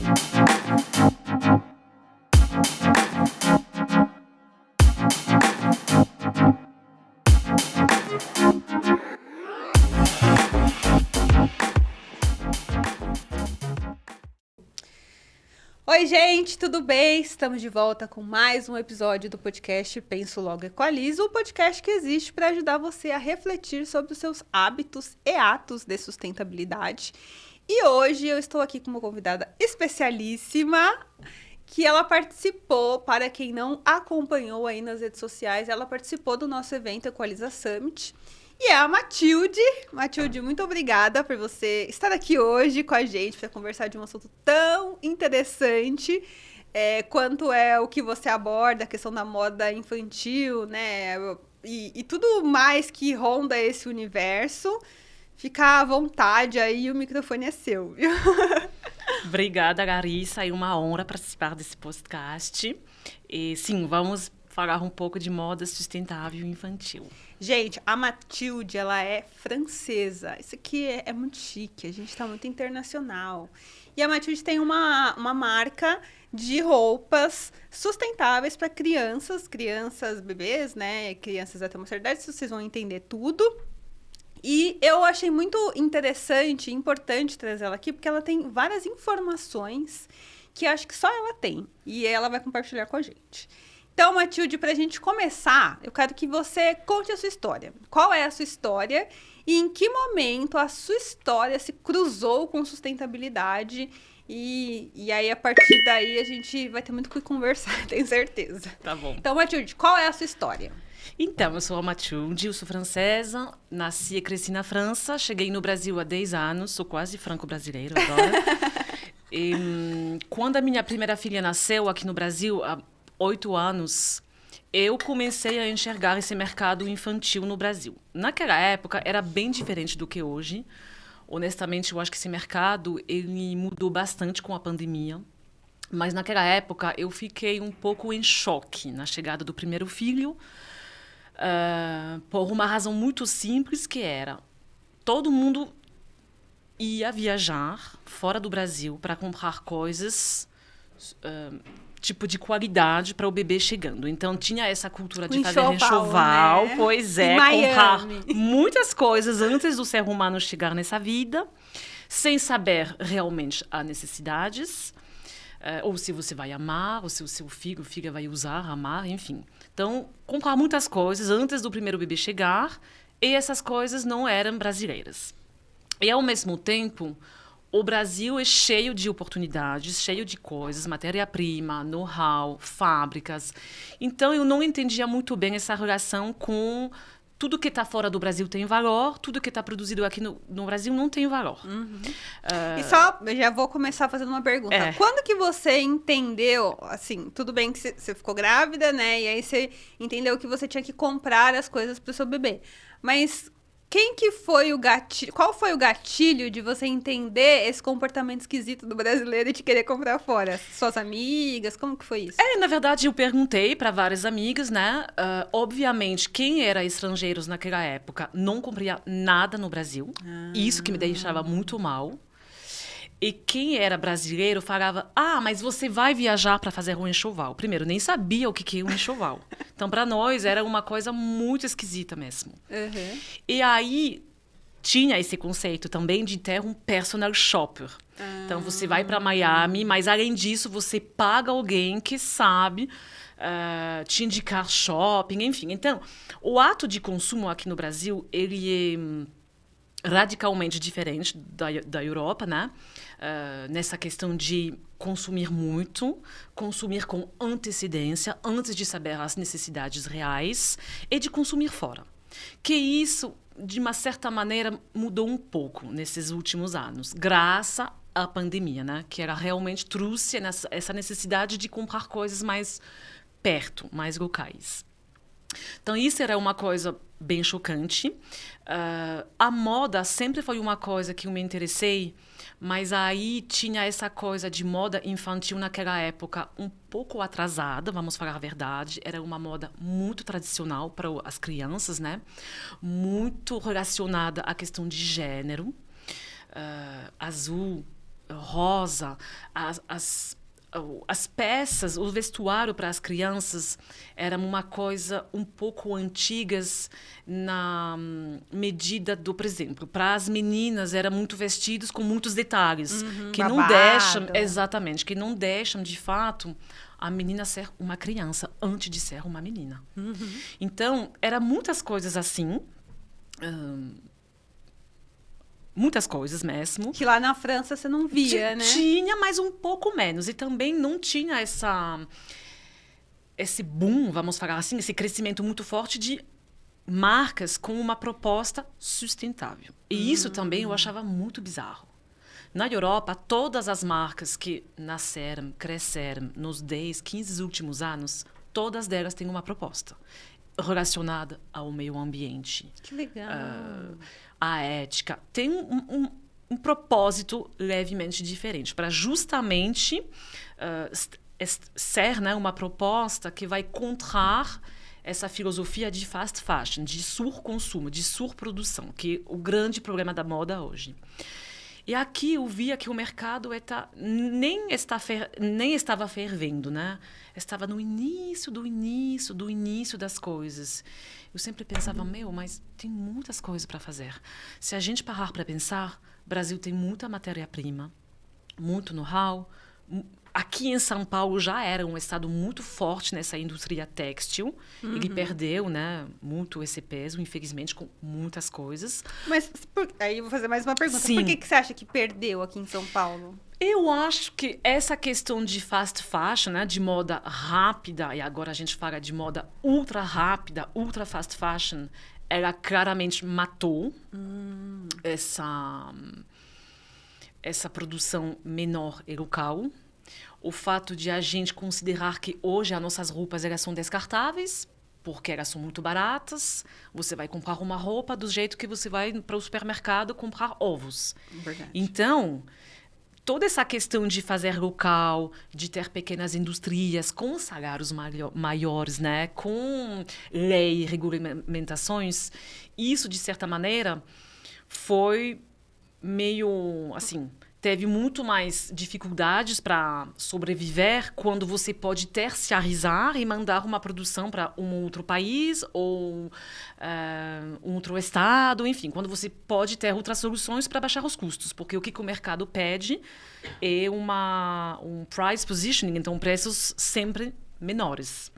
Oi, gente, tudo bem? Estamos de volta com mais um episódio do podcast Penso Logo Equalizo, o podcast que existe para ajudar você a refletir sobre os seus hábitos e atos de sustentabilidade. E hoje eu estou aqui com uma convidada especialíssima, que ela participou, para quem não acompanhou aí nas redes sociais, ela participou do nosso evento Equaliza Summit. E é a Matilde. Matilde, muito obrigada por você estar aqui hoje com a gente para conversar de um assunto tão interessante quanto é o que você aborda, a questão da moda infantil, né? E tudo mais que ronda esse universo. Fica à vontade aí, o microfone é seu, viu? Obrigada, Larissa. É uma honra participar desse podcast. E sim, vamos falar um pouco de moda sustentável infantil. Gente, a Matilde, ela é francesa. Isso aqui é muito chique, a gente está muito internacional. E a Matilde tem uma marca de roupas sustentáveis para crianças, bebês, né? Crianças até uma certa idade, vocês vão entender tudo. E eu achei muito interessante e importante trazer ela aqui, porque ela tem várias informações que acho que só ela tem. E ela vai compartilhar com a gente. Então, Matilde, para a gente começar, eu quero que você conte a sua história. Qual é a sua história e em que momento a sua história se cruzou com sustentabilidade? E aí, a partir daí, a gente vai ter muito o que conversar, tenho certeza. Tá bom. Então, Matilde, qual é a sua história? Então, eu sou a Matilde, eu sou francesa, nasci e cresci na França, cheguei no Brasil há 10 anos, sou quase franco-brasileira agora. E, quando a minha primeira filha nasceu aqui no Brasil, há 8 anos, eu comecei a enxergar esse mercado infantil no Brasil. Naquela época, era bem diferente do que hoje. Honestamente, eu acho que esse mercado ele mudou bastante com a pandemia. Mas naquela época, eu fiquei um pouco em choque na chegada do primeiro filho, por uma razão muito simples, que era todo mundo ia viajar fora do Brasil para comprar coisas tipo de qualidade para o bebê chegando. Então tinha essa cultura de fazer enxoval, né? Pois é, comprar muitas coisas antes do ser humano chegar nessa vida, sem saber realmente as necessidades, ou se você vai amar, ou se o seu filho ou filha vai usar, amar, enfim. Então, comprar muitas coisas antes do primeiro bebê chegar, e essas coisas não eram brasileiras. E, ao mesmo tempo, o Brasil é cheio de oportunidades, cheio de coisas, matéria-prima, know-how, fábricas. Então, eu não entendia muito bem essa relação com tudo que está fora do Brasil tem valor, tudo que está produzido aqui no Brasil não tem valor. Uhum. E só, já vou começar fazendo uma pergunta. Quando que você entendeu, assim, tudo bem que você ficou grávida, né? E aí você entendeu que você tinha que comprar as coisas para o seu bebê. Mas qual foi o gatilho de você entender esse comportamento esquisito do brasileiro e de querer comprar fora? Suas amigas, como que foi isso? Na verdade, eu perguntei para várias amigas, né? Obviamente, quem era estrangeiros naquela época não compria nada no Brasil. Isso que me deixava muito mal. E quem era brasileiro falava, mas você vai viajar para fazer um enxoval. Primeiro, nem sabia o que é um enxoval. Então, para nós, era uma coisa muito esquisita mesmo. Uhum. E aí, tinha esse conceito também de ter um personal shopper. Então, você vai para Miami, mas, além disso, você paga alguém que sabe te indicar shopping, enfim. Então, o ato de consumo aqui no Brasil, ele é radicalmente diferente da Europa, né? Nessa questão de consumir muito, consumir com antecedência, antes de saber as necessidades reais, e de consumir fora. Que isso, de uma certa maneira, mudou um pouco nesses últimos anos, graças à pandemia, né? Que ela realmente trouxe essa necessidade de comprar coisas mais perto, mais locais. Então, isso era uma coisa bem chocante. A moda sempre foi uma coisa que eu me interessei, mas aí tinha essa coisa de moda infantil naquela época um pouco atrasada, vamos falar a verdade. Era uma moda muito tradicional para as crianças, né? Muito relacionada à questão de gênero. Azul, rosa, as peças, o vestuário para as crianças era uma coisa um pouco antigas na medida do, por exemplo, para as meninas era muito vestidos com muitos detalhes, que babado. não deixam, exatamente, que não deixam de fato a menina ser uma criança antes de ser uma menina. Então, eram muitas coisas assim, muitas coisas mesmo. Que lá na França você não via, né? Tinha, mas um pouco menos. E também não tinha esse boom, vamos falar assim, esse crescimento muito forte de marcas com uma proposta sustentável. E isso também eu achava muito bizarro. Na Europa, todas as marcas que nasceram, cresceram nos 10, 15 últimos anos, todas delas têm uma proposta relacionada ao meio ambiente. Que legal. A ética. Tem um propósito levemente diferente, para justamente ser, né, uma proposta que vai contrar essa filosofia de fast fashion, de surconsumo, de surprodução, que é o grande problema da moda hoje. E aqui eu via que o mercado nem estava fervendo, né? Estava no início das coisas. Eu sempre pensava, mas tem muitas coisas para fazer. Se a gente parar para pensar, o Brasil tem muita matéria-prima, muito know-how. Aqui em São Paulo já era um estado muito forte nessa indústria têxtil. Ele perdeu, né, muito esse peso, infelizmente, com muitas coisas. Mas aí eu vou fazer mais uma pergunta. Sim. Por que você acha que perdeu aqui em São Paulo? Eu acho que essa questão de fast fashion, né, de moda rápida, e agora a gente fala de moda ultra rápida, ultra fast fashion, ela claramente matou essa produção menor e local. O fato de a gente considerar que hoje as nossas roupas elas são descartáveis, porque elas são muito baratas. Você vai comprar uma roupa do jeito que você vai para o supermercado comprar ovos. Verdade. Então, toda essa questão de fazer local, de ter pequenas indústrias com salários maiores, né, com lei e regulamentações, isso, de certa maneira, foi meio, assim, teve muito mais dificuldades para sobreviver quando você pode terciarizar e mandar uma produção para um outro país ou um outro estado, enfim, quando você pode ter outras soluções para baixar os custos, porque o que o mercado pede é um price positioning, então preços sempre menores.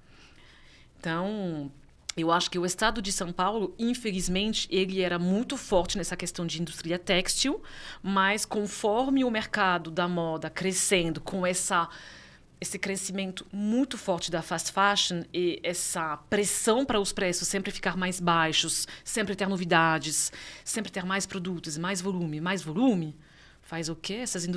Então, eu acho que o estado de São Paulo, infelizmente, ele era muito forte nessa questão de indústria têxtil, mas conforme o mercado da moda crescendo, com esse crescimento muito forte da fast fashion e essa pressão para os preços sempre ficar mais baixos, sempre ter novidades, sempre ter mais produtos, mais volume, faz o quê? Essas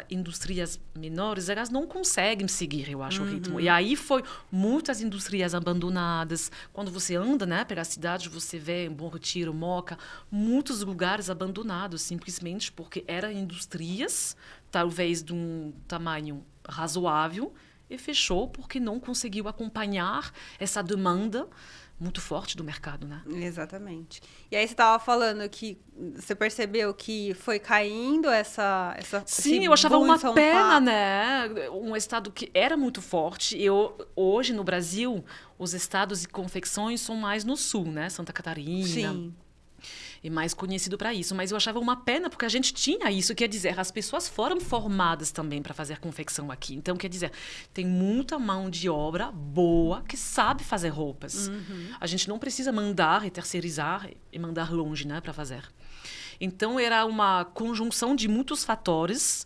indústrias menores, elas não conseguem seguir, eu acho, o ritmo. E aí foi muitas indústrias abandonadas. Quando você anda, né, pela cidade, você vê Bom Retiro, Moca, muitos lugares abandonados, simplesmente porque eram indústrias, talvez de um tamanho razoável, e fechou porque não conseguiu acompanhar essa demanda muito forte do mercado, né? Exatamente. E aí você estava falando que você percebeu que foi caindo essa Sim, eu achava uma pena, né? Um estado que era muito forte. Hoje, no Brasil, os estados de confecções são mais no sul, né? Santa Catarina. Sim. E mais conhecido para isso. Mas eu achava uma pena, porque a gente tinha isso. Quer dizer, as pessoas foram formadas também para fazer confecção aqui. Então, quer dizer, tem muita mão de obra boa que sabe fazer roupas. A gente não precisa mandar e terceirizar e mandar longe, né, para fazer. Então, era uma conjunção de muitos fatores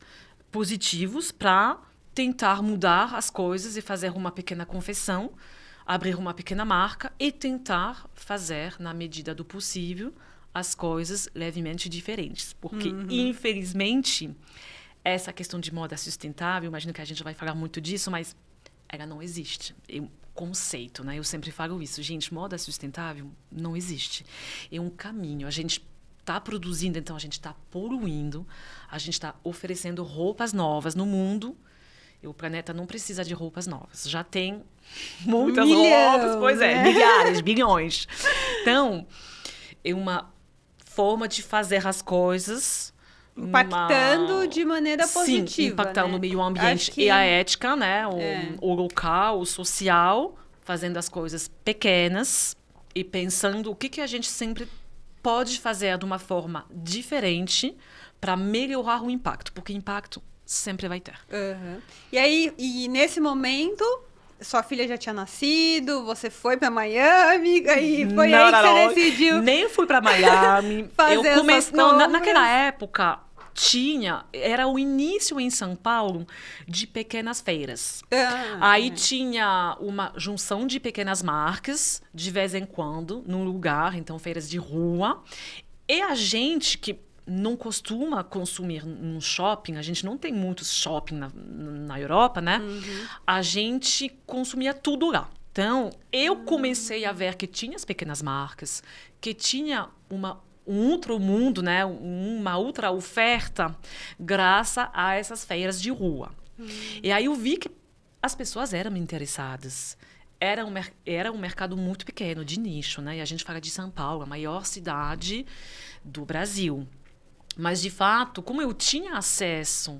positivos para tentar mudar as coisas e fazer uma pequena confecção, abrir uma pequena marca e tentar fazer, na medida do possível, as coisas levemente diferentes. Porque, infelizmente, essa questão de moda sustentável, imagino que a gente vai falar muito disso, mas ela não existe. É um conceito, né? Eu sempre falo isso. Gente, moda sustentável não existe. É um caminho. A gente está produzindo, então a gente está poluindo, a gente está oferecendo roupas novas no mundo. E o planeta não precisa de roupas novas. Já tem muitas roupas, pois é, milhares, bilhões. Então, é uma forma de fazer as coisas impactando de maneira positiva. Sim, impactando né? o meio ambiente e a ética, né? O local, o social, fazendo as coisas pequenas e pensando o que a gente sempre pode fazer de uma forma diferente para melhorar o impacto, porque impacto sempre vai ter. Uhum. E aí, nesse momento, sua filha já tinha nascido, você foi para Miami, aí foi aí que você decidiu. Nem fui para Miami. fazer essas compras. Naquela época era o início em São Paulo de pequenas feiras. Aí tinha uma junção de pequenas marcas, de vez em quando, num lugar, então feiras de rua. E a gente que não costuma consumir num shopping, a gente não tem muitos shopping na Europa, né? A gente consumia tudo lá. Então, eu comecei a ver que tinha as pequenas marcas, que tinha um outro mundo, né? Uma outra oferta, graças a essas feiras de rua. E aí eu vi que as pessoas eram interessadas. Era um mercado muito pequeno, de nicho, né? E a gente fala de São Paulo, a maior cidade do Brasil. Mas, de fato, como eu tinha acesso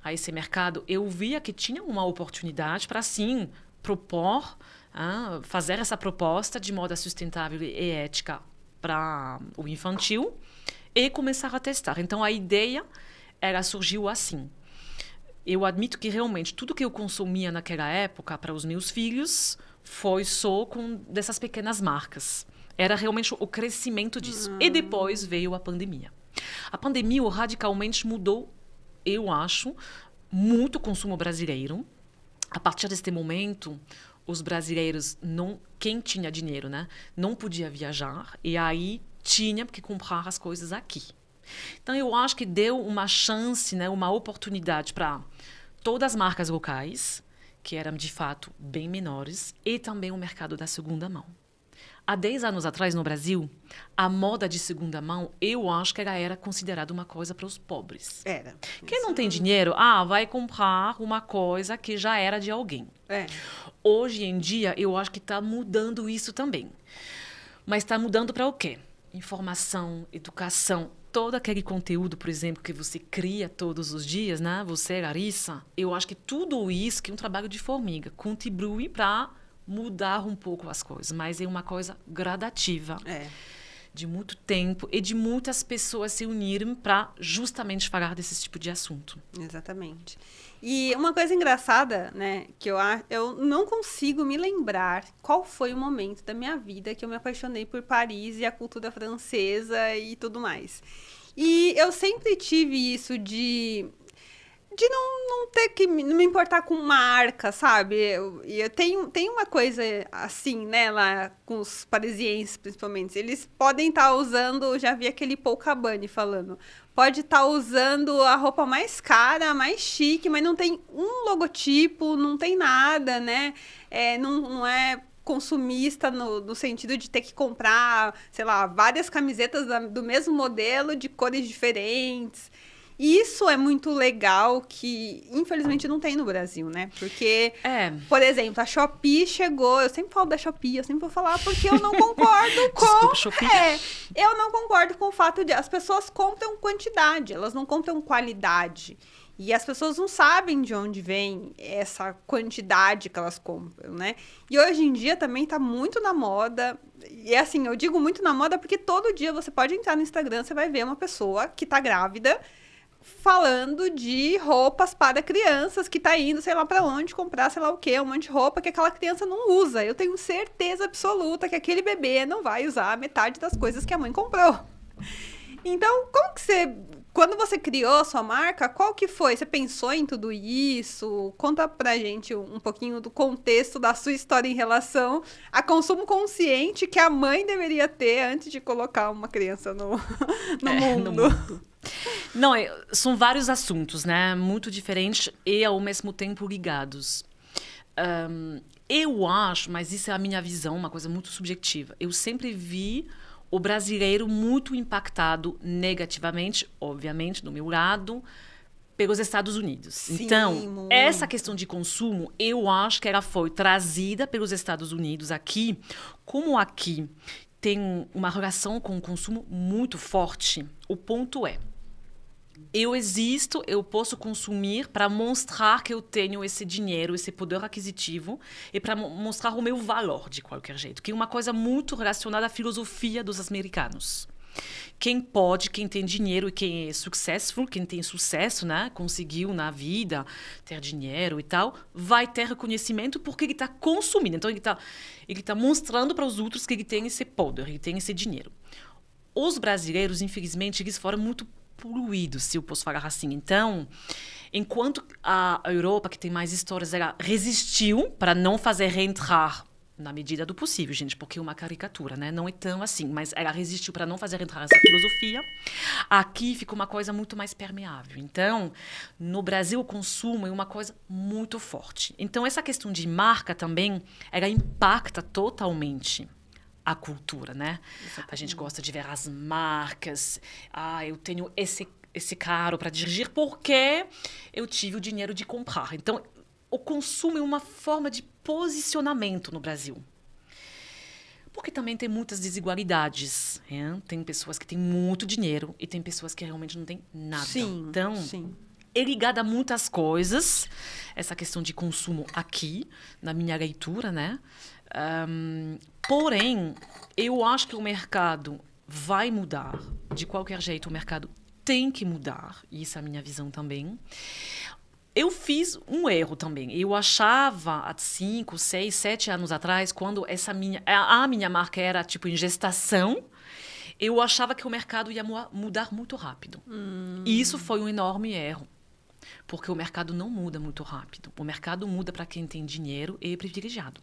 a esse mercado, eu via que tinha uma oportunidade para, sim, fazer essa proposta de moda sustentável e ética para o infantil e começar a testar. Então, a ideia surgiu assim. Eu admito que, realmente, tudo que eu consumia naquela época para os meus filhos foi só dessas pequenas marcas. Era realmente o crescimento disso. E depois veio a pandemia. A pandemia radicalmente mudou, eu acho, muito o consumo brasileiro. A partir deste momento, os brasileiros, quem tinha dinheiro, né, não podia viajar e aí tinha que comprar as coisas aqui. Então, eu acho que deu uma chance, né, uma oportunidade para todas as marcas locais, que eram, de fato, bem menores, e também o mercado da segunda mão. Há 10 anos atrás, no Brasil, a moda de segunda mão, eu acho que ela era considerada uma coisa para os pobres. Era. Quem não tem dinheiro, vai comprar uma coisa que já era de alguém. Hoje em dia, eu acho que está mudando isso também. Mas está mudando para o quê? Informação, educação, todo aquele conteúdo, por exemplo, que você cria todos os dias, né? Você, Larissa, eu acho que tudo isso, que é um trabalho de formiga, contribui para mudar um pouco as coisas, mas é uma coisa gradativa, de muito tempo e de muitas pessoas se unirem para justamente falar desse tipo de assunto. Exatamente. E uma coisa engraçada, né, que eu não consigo me lembrar qual foi o momento da minha vida que eu me apaixonei por Paris e a cultura francesa e tudo mais. E eu sempre tive isso de não ter que não me importar com marca, sabe? Eu tenho uma coisa assim, né, lá com os parisienses, principalmente. Eles podem estar usando, já vi aquele Paul Cabane falando, pode estar usando a roupa mais cara, mais chique, mas não tem um logotipo, não tem nada, né? Não é consumista no sentido de ter que comprar, sei lá, várias camisetas do mesmo modelo, de cores diferentes. Isso é muito legal, que infelizmente não tem no Brasil, né? Porque, por exemplo, a Shopee chegou... Eu sempre falo da Shopee, eu sempre vou falar porque eu não concordo com... Desculpa, Shopee. Eu não concordo com o fato de... As pessoas compram quantidade, elas não compram qualidade. E as pessoas não sabem de onde vem essa quantidade que elas compram, né? E hoje em dia também tá muito na moda. E assim, eu digo muito na moda porque todo dia você pode entrar no Instagram, você vai ver uma pessoa que tá grávida falando de roupas para crianças, que tá indo, sei lá pra onde, comprar sei lá o quê, um monte de roupa que aquela criança não usa. Eu tenho certeza absoluta que aquele bebê não vai usar metade das coisas que a mãe comprou. Então, como que você... Quando você criou a sua marca, qual que foi? Você pensou em tudo isso? Conta pra gente um pouquinho do contexto da sua história em relação a consumo consciente que a mãe deveria ter antes de colocar uma criança no mundo. Não, são vários assuntos, né? Muito diferentes e, ao mesmo tempo, ligados. Eu acho, mas isso é a minha visão, uma coisa muito subjetiva. Eu sempre vi o brasileiro muito impactado negativamente, obviamente, do meu lado, pelos Estados Unidos. Sim, então, muito. Essa questão de consumo, eu acho que ela foi trazida pelos Estados Unidos aqui. Como aqui tem uma relação com o consumo muito forte, o ponto é, Eu existo, eu posso consumir para mostrar que eu tenho esse dinheiro, esse poder aquisitivo e para mostrar o meu valor de qualquer jeito, que é uma coisa muito relacionada à filosofia dos americanos. Quem pode, quem tem dinheiro e quem é successful, quem tem sucesso, né, conseguiu na vida ter dinheiro e tal, vai ter reconhecimento porque ele está consumindo. Então, ele tá mostrando para os outros que ele tem esse poder, ele tem esse dinheiro. Os brasileiros, infelizmente, eles foram muito poluídos, se eu posso falar assim. Então, enquanto a Europa, que tem mais histórias, ela resistiu para não fazer reentrar na medida do possível, gente, porque é uma caricatura, né? Não é tão assim, mas ela resistiu para não fazer entrar essa filosofia. Aqui fica uma coisa muito mais permeável. Então, no Brasil, o consumo é uma coisa muito forte. Então, essa questão de marca também, ela impacta totalmente a cultura, né? A gente gosta de ver as marcas. Eu tenho esse carro para dirigir porque eu tive o dinheiro de comprar. Então, o consumo é uma forma de posicionamento no Brasil. Porque também tem muitas desigualdades. Né? Tem pessoas que têm muito dinheiro e tem pessoas que realmente não têm nada. Sim, então, sim. É ligada a muitas coisas, essa questão de consumo aqui, na minha leitura, né? Porém, eu acho que o mercado vai mudar. De qualquer jeito, o mercado tem que mudar. Isso é a minha visão também. Eu fiz um erro também. Eu achava há 5, 6, 7 anos atrás, quando a minha marca era tipo em gestação, eu achava que o mercado ia mudar muito rápido. E isso foi um enorme erro. Porque o mercado não muda muito rápido. O mercado muda para quem tem dinheiro e é privilegiado.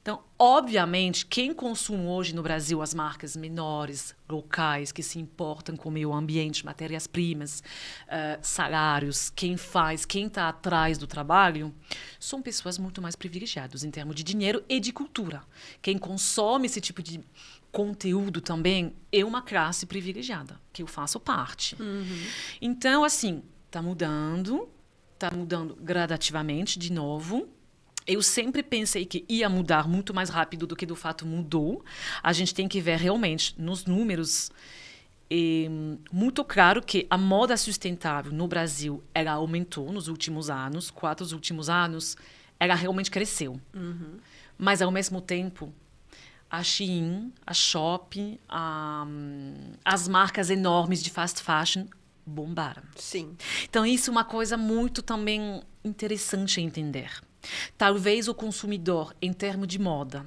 Então, obviamente, quem consome hoje no Brasil as marcas menores, locais, que se importam com o meio ambiente, matérias-primas, salários, quem está atrás do trabalho, são pessoas muito mais privilegiadas em termos de dinheiro e de cultura. Quem consome esse tipo de conteúdo também é uma classe privilegiada, que eu faço parte. Então, assim, está mudando gradativamente, de novo. Eu sempre pensei que ia mudar muito mais rápido do que, de fato, mudou. A gente tem que ver realmente nos números. É muito claro que a moda sustentável no Brasil, ela aumentou nos últimos anos. 4 últimos anos, ela realmente cresceu. Mas, ao mesmo tempo, a Shein, a Shopee, as marcas enormes de fast fashion bombaram. Sim. Então, isso é uma coisa muito também interessante a entender. Talvez o consumidor, em termos de moda,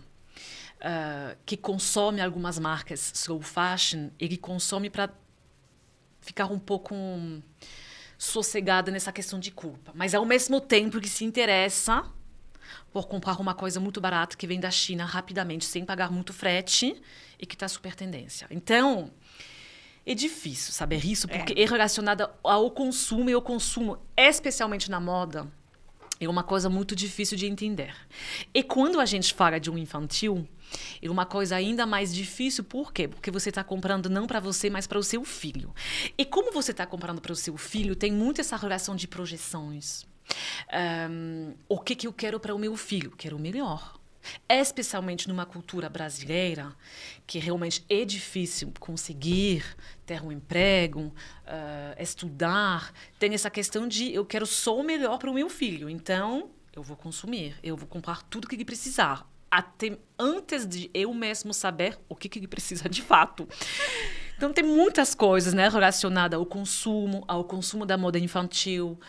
que consome algumas marcas slow fashion, ele consome para ficar um pouco sossegado nessa questão de culpa. Mas, ao mesmo tempo, ele se interessa por comprar uma coisa muito barata que vem da China rapidamente, sem pagar muito frete e que está super tendência. Então, é difícil saber isso, porque é relacionado ao consumo, e o consumo, especialmente na moda, é uma coisa muito difícil de entender. E quando a gente fala de um infantil, é uma coisa ainda mais difícil. Por quê? Porque você está comprando não para você, mas para o seu filho. E como você está comprando para o seu filho, tem muito essa relação de projeções. O que eu quero para o meu filho? Quero o melhor. Especialmente numa cultura brasileira, que realmente é difícil conseguir ter um emprego, estudar. Tem essa questão de eu quero só o melhor para o meu filho. Então, eu vou consumir, eu vou comprar tudo que ele precisar. Até antes de eu mesmo saber o que ele precisa de fato. Então, tem muitas coisas, né, relacionadas ao consumo da moda infantil.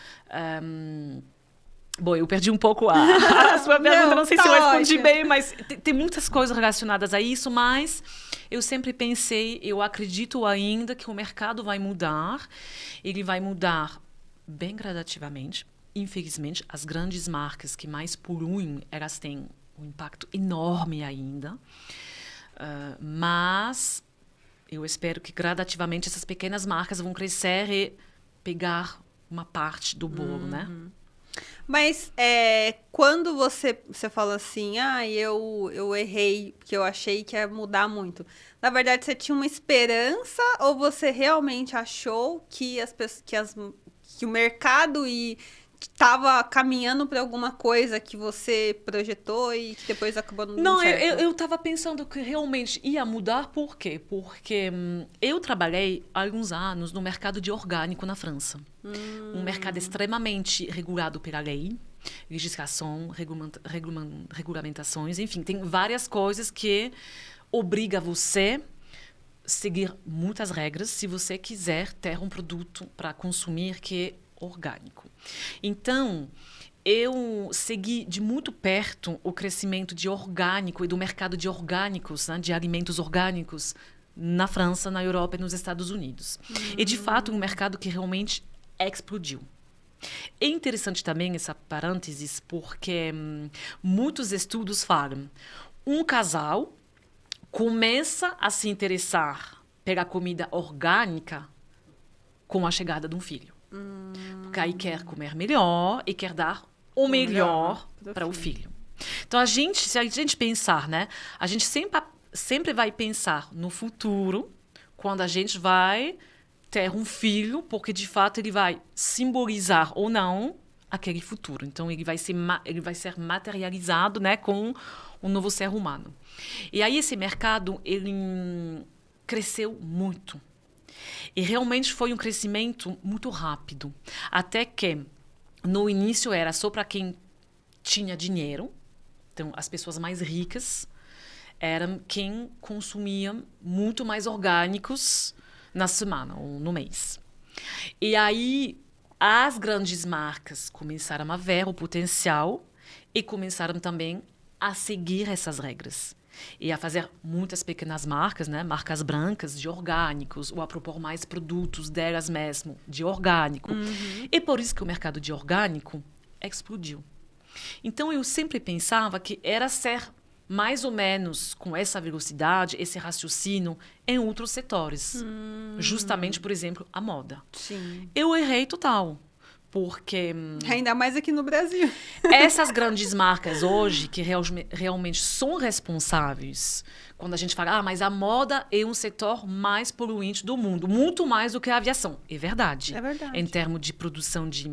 Bom, eu perdi um pouco a sua pergunta, não sei se eu respondi bem, mas tem muitas coisas relacionadas a isso, mas eu sempre pensei, eu acredito ainda que o mercado vai mudar, ele vai mudar bem gradativamente. Infelizmente, as grandes marcas que mais poluem, elas têm um impacto enorme ainda, mas eu espero que gradativamente essas pequenas marcas vão crescer e pegar uma parte do bolo, né? Mas quando você fala assim, eu errei, porque eu achei que ia mudar muito. Na verdade, você tinha uma esperança ou você realmente achou que o mercado estava caminhando para alguma coisa que você projetou e que depois acabou não dando Não, certo? eu estava pensando que realmente ia mudar, por quê? Porque eu trabalhei há alguns anos no mercado de orgânico na França. Um mercado extremamente regulado pela lei, legislação, regulamentações, enfim, tem várias coisas que obriga você seguir muitas regras se você quiser ter um produto para consumir que é orgânico. Então, eu segui de muito perto o crescimento de orgânico e do mercado de orgânicos, né, de alimentos orgânicos na França, na Europa e nos Estados Unidos. E, de fato, um mercado que realmente explodiu. É interessante também essa parênteses porque muitos estudos falam um casal começa a se interessar pela comida orgânica com a chegada de um filho. Porque aí quer comer melhor e quer dar o melhor para o filho. Então, se a gente pensar, né? A gente sempre vai pensar no futuro, quando a gente vai ter um filho, porque, de fato, ele vai simbolizar ou não aquele futuro. Então, ele vai ser materializado, né, com um novo ser humano. E aí, esse mercado, ele cresceu muito. E realmente foi um crescimento muito rápido. Até que, no início, era só para quem tinha dinheiro. Então, as pessoas mais ricas eram quem consumia muito mais orgânicos na semana ou no mês. E aí, as grandes marcas começaram a ver o potencial e começaram também a seguir essas regras. E a fazer muitas pequenas marcas, né? Marcas brancas de orgânicos, ou a propor mais produtos delas mesmo de orgânico. E por isso que o mercado de orgânico explodiu. Então, eu sempre pensava que era ser mais ou menos com essa velocidade, esse raciocínio em outros setores. Justamente, por exemplo, a moda. Sim. Eu errei total. Porque Ainda mais aqui no Brasil. essas grandes marcas hoje, que realmente são responsáveis, quando a gente fala, mas a moda é um setor mais poluente do mundo, muito mais do que a aviação. É verdade. É verdade. Em termos de produção de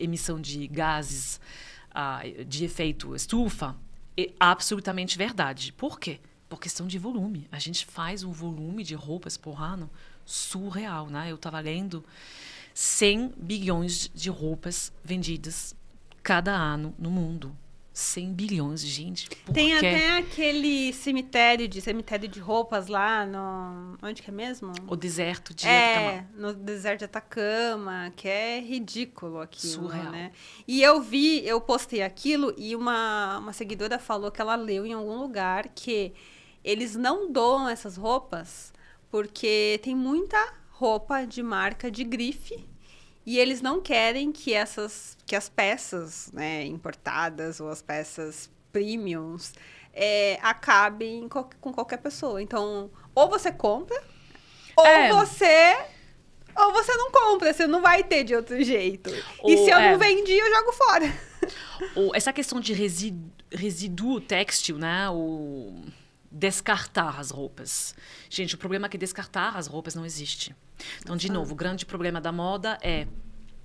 emissão de gases de efeito estufa, é absolutamente verdade. Por quê? Por questão de volume. A gente faz um volume de roupas por ano surreal, né? Eu estava lendo 100 bilhões de roupas vendidas cada ano no mundo. 100 bilhões, gente. Por Tem quê? até aquele cemitério de roupas lá no... Onde que é mesmo? O deserto de Atacama. No deserto de Atacama, que é ridículo aquilo, Surreal. né? E eu postei aquilo e uma seguidora falou que ela leu em algum lugar que eles não doam essas roupas porque tem muita roupa de marca de grife e eles não querem que as peças, né, importadas ou as peças premiums acabem com qualquer pessoa. Então, ou você compra ou você não compra, você não vai ter de outro jeito. E se eu não vendi, eu jogo fora. Essa questão de resíduo têxtil, né? Descartar as roupas. Gente, o problema é que descartar as roupas não existe. Então, de novo, o grande problema da moda é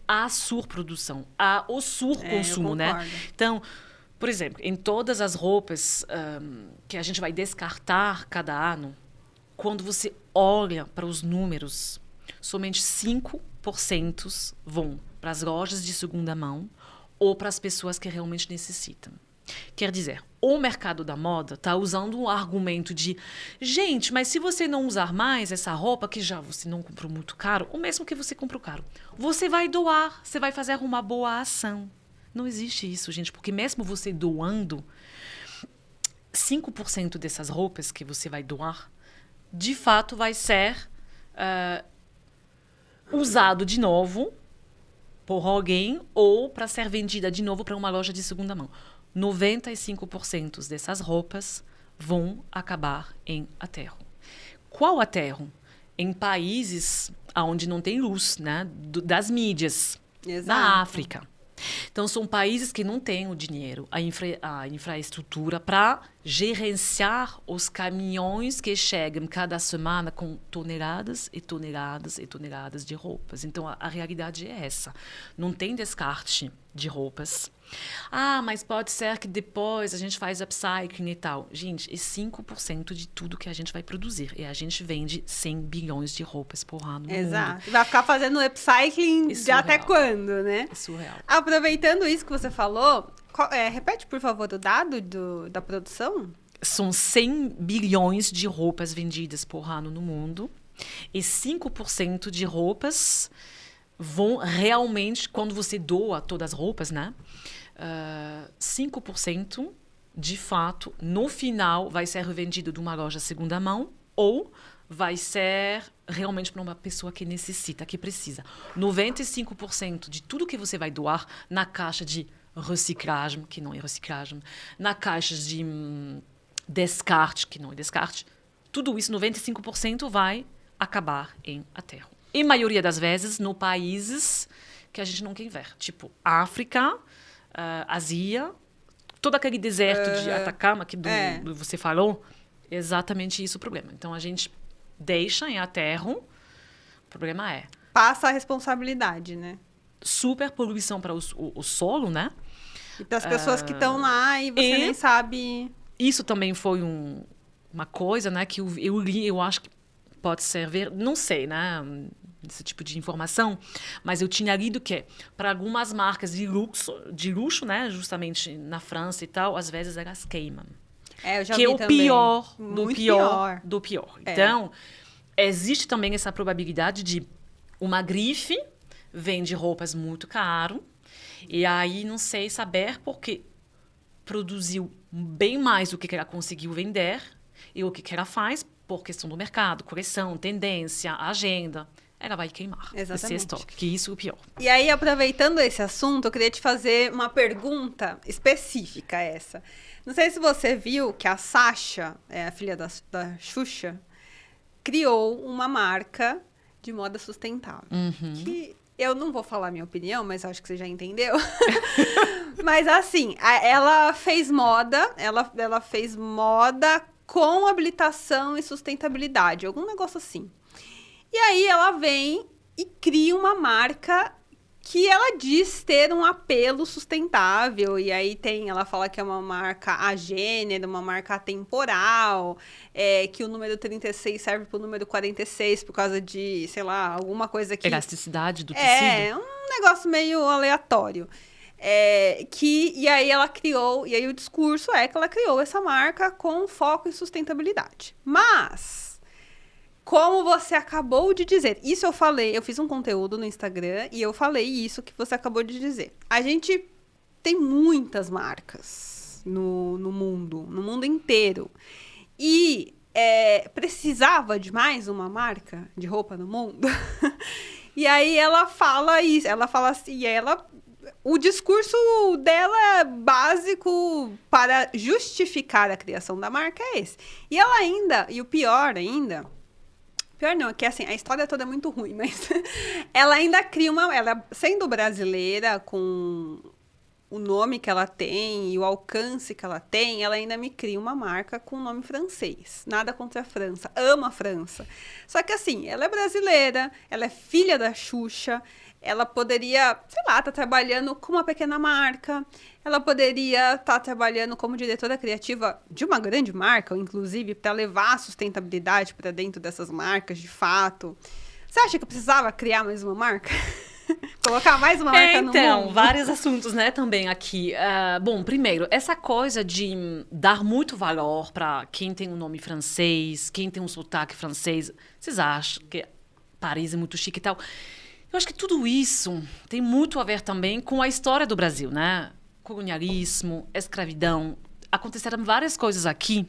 a surprodução, o surconsumo, né? Então, por exemplo, em todas as roupas que a gente vai descartar cada ano, quando você olha para os números, somente 5% vão para as lojas de segunda mão ou para as pessoas que realmente necessitam. Quer dizer, o mercado da moda está usando um argumento de gente, mas se você não usar mais essa roupa que já você não comprou muito caro, ou mesmo que você comprou caro, você vai doar, você vai fazer uma boa ação. Não existe isso, gente, porque mesmo você doando, 5% dessas roupas que você vai doar, de fato vai ser usado de novo por alguém ou para ser vendida de novo para uma loja de segunda mão. 95% dessas roupas vão acabar em aterro. Qual aterro? Em países onde não tem luz, né? Das mídias. Exato. Na África. Então, são países que não têm o dinheiro, a infraestrutura para gerenciar os caminhões que chegam cada semana com toneladas e toneladas e toneladas de roupas. Então, a realidade é essa. Não tem descarte de roupas. Ah, mas pode ser que depois a gente faz upcycling e tal. Gente, é 5% de tudo que a gente vai produzir. E a gente vende 100 bilhões de roupas por ano no mundo. Vai ficar fazendo upcycling de até quando, né? É surreal. Aproveitando isso que você falou, repete, por favor, o dado da produção. São 100 bilhões de roupas vendidas por ano no mundo. E 5% de roupas vão realmente, quando você doa todas as roupas, né? 5% de fato, no final, vai ser revendido de uma loja segunda mão ou vai ser realmente para uma pessoa que necessita, que precisa. 95% de tudo que você vai doar na caixa de reciclagem, que não é reciclagem, na caixa de descarte, que não é descarte, tudo isso, 95% vai acabar em aterro. E a maioria das vezes, no países que a gente não quer ver. Tipo, África, Ásia, todo aquele deserto de Atacama que você falou, exatamente isso o problema. Então, a gente deixa em aterro, o problema é... Passa a responsabilidade, né? Super poluição para o solo, né? E das pessoas que estão lá e você nem sabe... Isso também foi uma coisa, né, que eu li, eu acho que pode servir, não sei, né, esse tipo de informação, mas eu tinha lido que para algumas marcas de luxo, né, justamente na França e tal, às vezes elas queimam. Eu já que vi é o também. pior Muito do pior. Então, existe também essa probabilidade de uma grife vende roupas muito caro e aí não sei saber porque produziu bem mais do que ela conseguiu vender e o que ela faz por questão do mercado, correção, tendência, agenda, ela vai queimar esse estoque, que isso é o pior. E aí, aproveitando esse assunto, eu queria te fazer uma pergunta específica essa. Não sei se você viu que a Sasha, a filha da Xuxa, criou uma marca de moda sustentável. Que eu não vou falar a minha opinião, mas acho que você já entendeu. Mas assim, ela fez moda, ela fez moda com habilitação e sustentabilidade, algum negócio assim. E aí ela vem e cria uma marca que ela diz ter um apelo sustentável. E aí ela fala que é uma marca agênero, uma marca atemporal, que o número 36 serve para o número 46 por causa de, sei lá, alguma coisa que... Elasticidade do tecido. Um negócio meio aleatório. E aí ela criou, e aí o discurso é que ela criou essa marca com foco em sustentabilidade. Mas, como você acabou de dizer, isso eu fiz um conteúdo no Instagram e eu falei isso que você acabou de dizer. A gente tem muitas marcas no mundo inteiro. E precisava de mais uma marca de roupa no mundo? E aí ela fala isso, ela fala assim, o discurso dela básico para justificar a criação da marca é esse. E ela ainda, e o pior não, é que assim, a história toda é muito ruim, mas ela ainda cria ela sendo brasileira, com o nome que ela tem e o alcance que ela tem, ela ainda me cria uma marca com nome francês. Nada contra a França, amo a França. Só que assim, ela é brasileira, ela é filha da Xuxa, ela poderia, sei lá, estar trabalhando com uma pequena marca, ela poderia estar trabalhando como diretora criativa de uma grande marca, inclusive, para levar a sustentabilidade para dentro dessas marcas, de fato. Você acha que eu precisava criar mais uma marca? Colocar mais uma marca no mundo? Então, vários assuntos, né, também aqui. Bom, primeiro, essa coisa de dar muito valor para quem tem um nome francês, quem tem um sotaque francês. Vocês acham que Paris é muito chique e tal? Eu acho que tudo isso tem muito a ver também com a história do Brasil, né? Colonialismo, escravidão. Aconteceram várias coisas aqui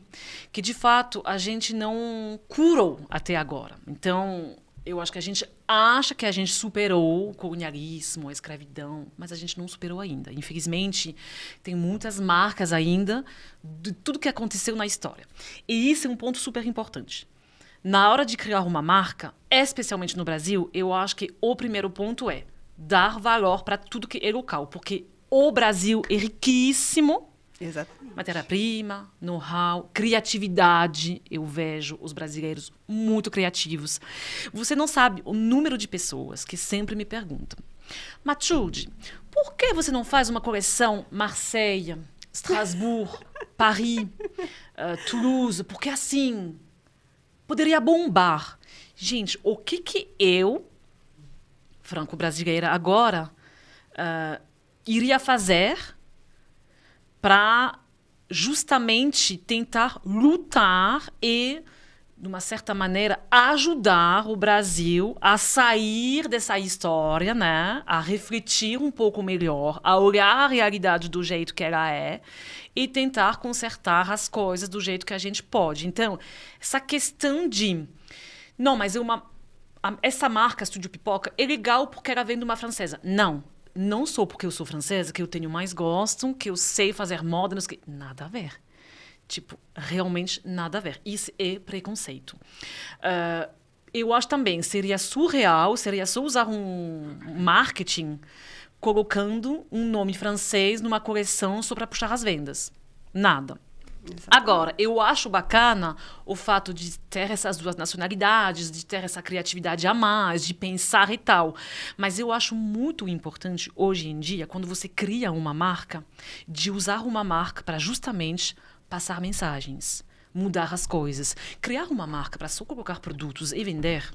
que, de fato, a gente não curou até agora. Então, eu acho que a gente acha que a gente superou o colonialismo, a escravidão, mas a gente não superou ainda. Infelizmente, tem muitas marcas ainda de tudo que aconteceu na história. E isso é um ponto super importante. Na hora de criar uma marca, especialmente no Brasil, eu acho que o primeiro ponto é dar valor para tudo que é local, porque o Brasil é riquíssimo. Exatamente. Matéria-prima, know-how, criatividade. Eu vejo os brasileiros muito criativos. Você não sabe o número de pessoas que sempre me perguntam: Matilde, Por que você não faz uma coleção Marseille, Strasbourg, Paris, Toulouse? Porque assim, poderia bombar. Gente, o que eu, franco-brasileira, agora iria fazer para justamente tentar lutar e, de uma certa maneira, ajudar o Brasil a sair dessa história, né? A refletir um pouco melhor, a olhar a realidade do jeito que ela é e tentar consertar as coisas do jeito que a gente pode. Então, essa questão de... Não, mas essa marca Estúdio Pipoca é legal porque ela vem de uma francesa. Não sou porque eu sou francesa que eu tenho mais gosto, que eu sei fazer moda, nada a ver. Tipo, realmente nada a ver. Isso é preconceito. Eu acho também, seria surreal, seria só usar um marketing colocando um nome francês numa coleção só para puxar as vendas. Nada. Exatamente. Agora, eu acho bacana o fato de ter essas duas nacionalidades, de ter essa criatividade a mais, de pensar e tal. Mas eu acho muito importante, hoje em dia, quando você cria uma marca, de usar uma marca para justamente passar mensagens, mudar as coisas. Criar uma marca para só colocar produtos e vender,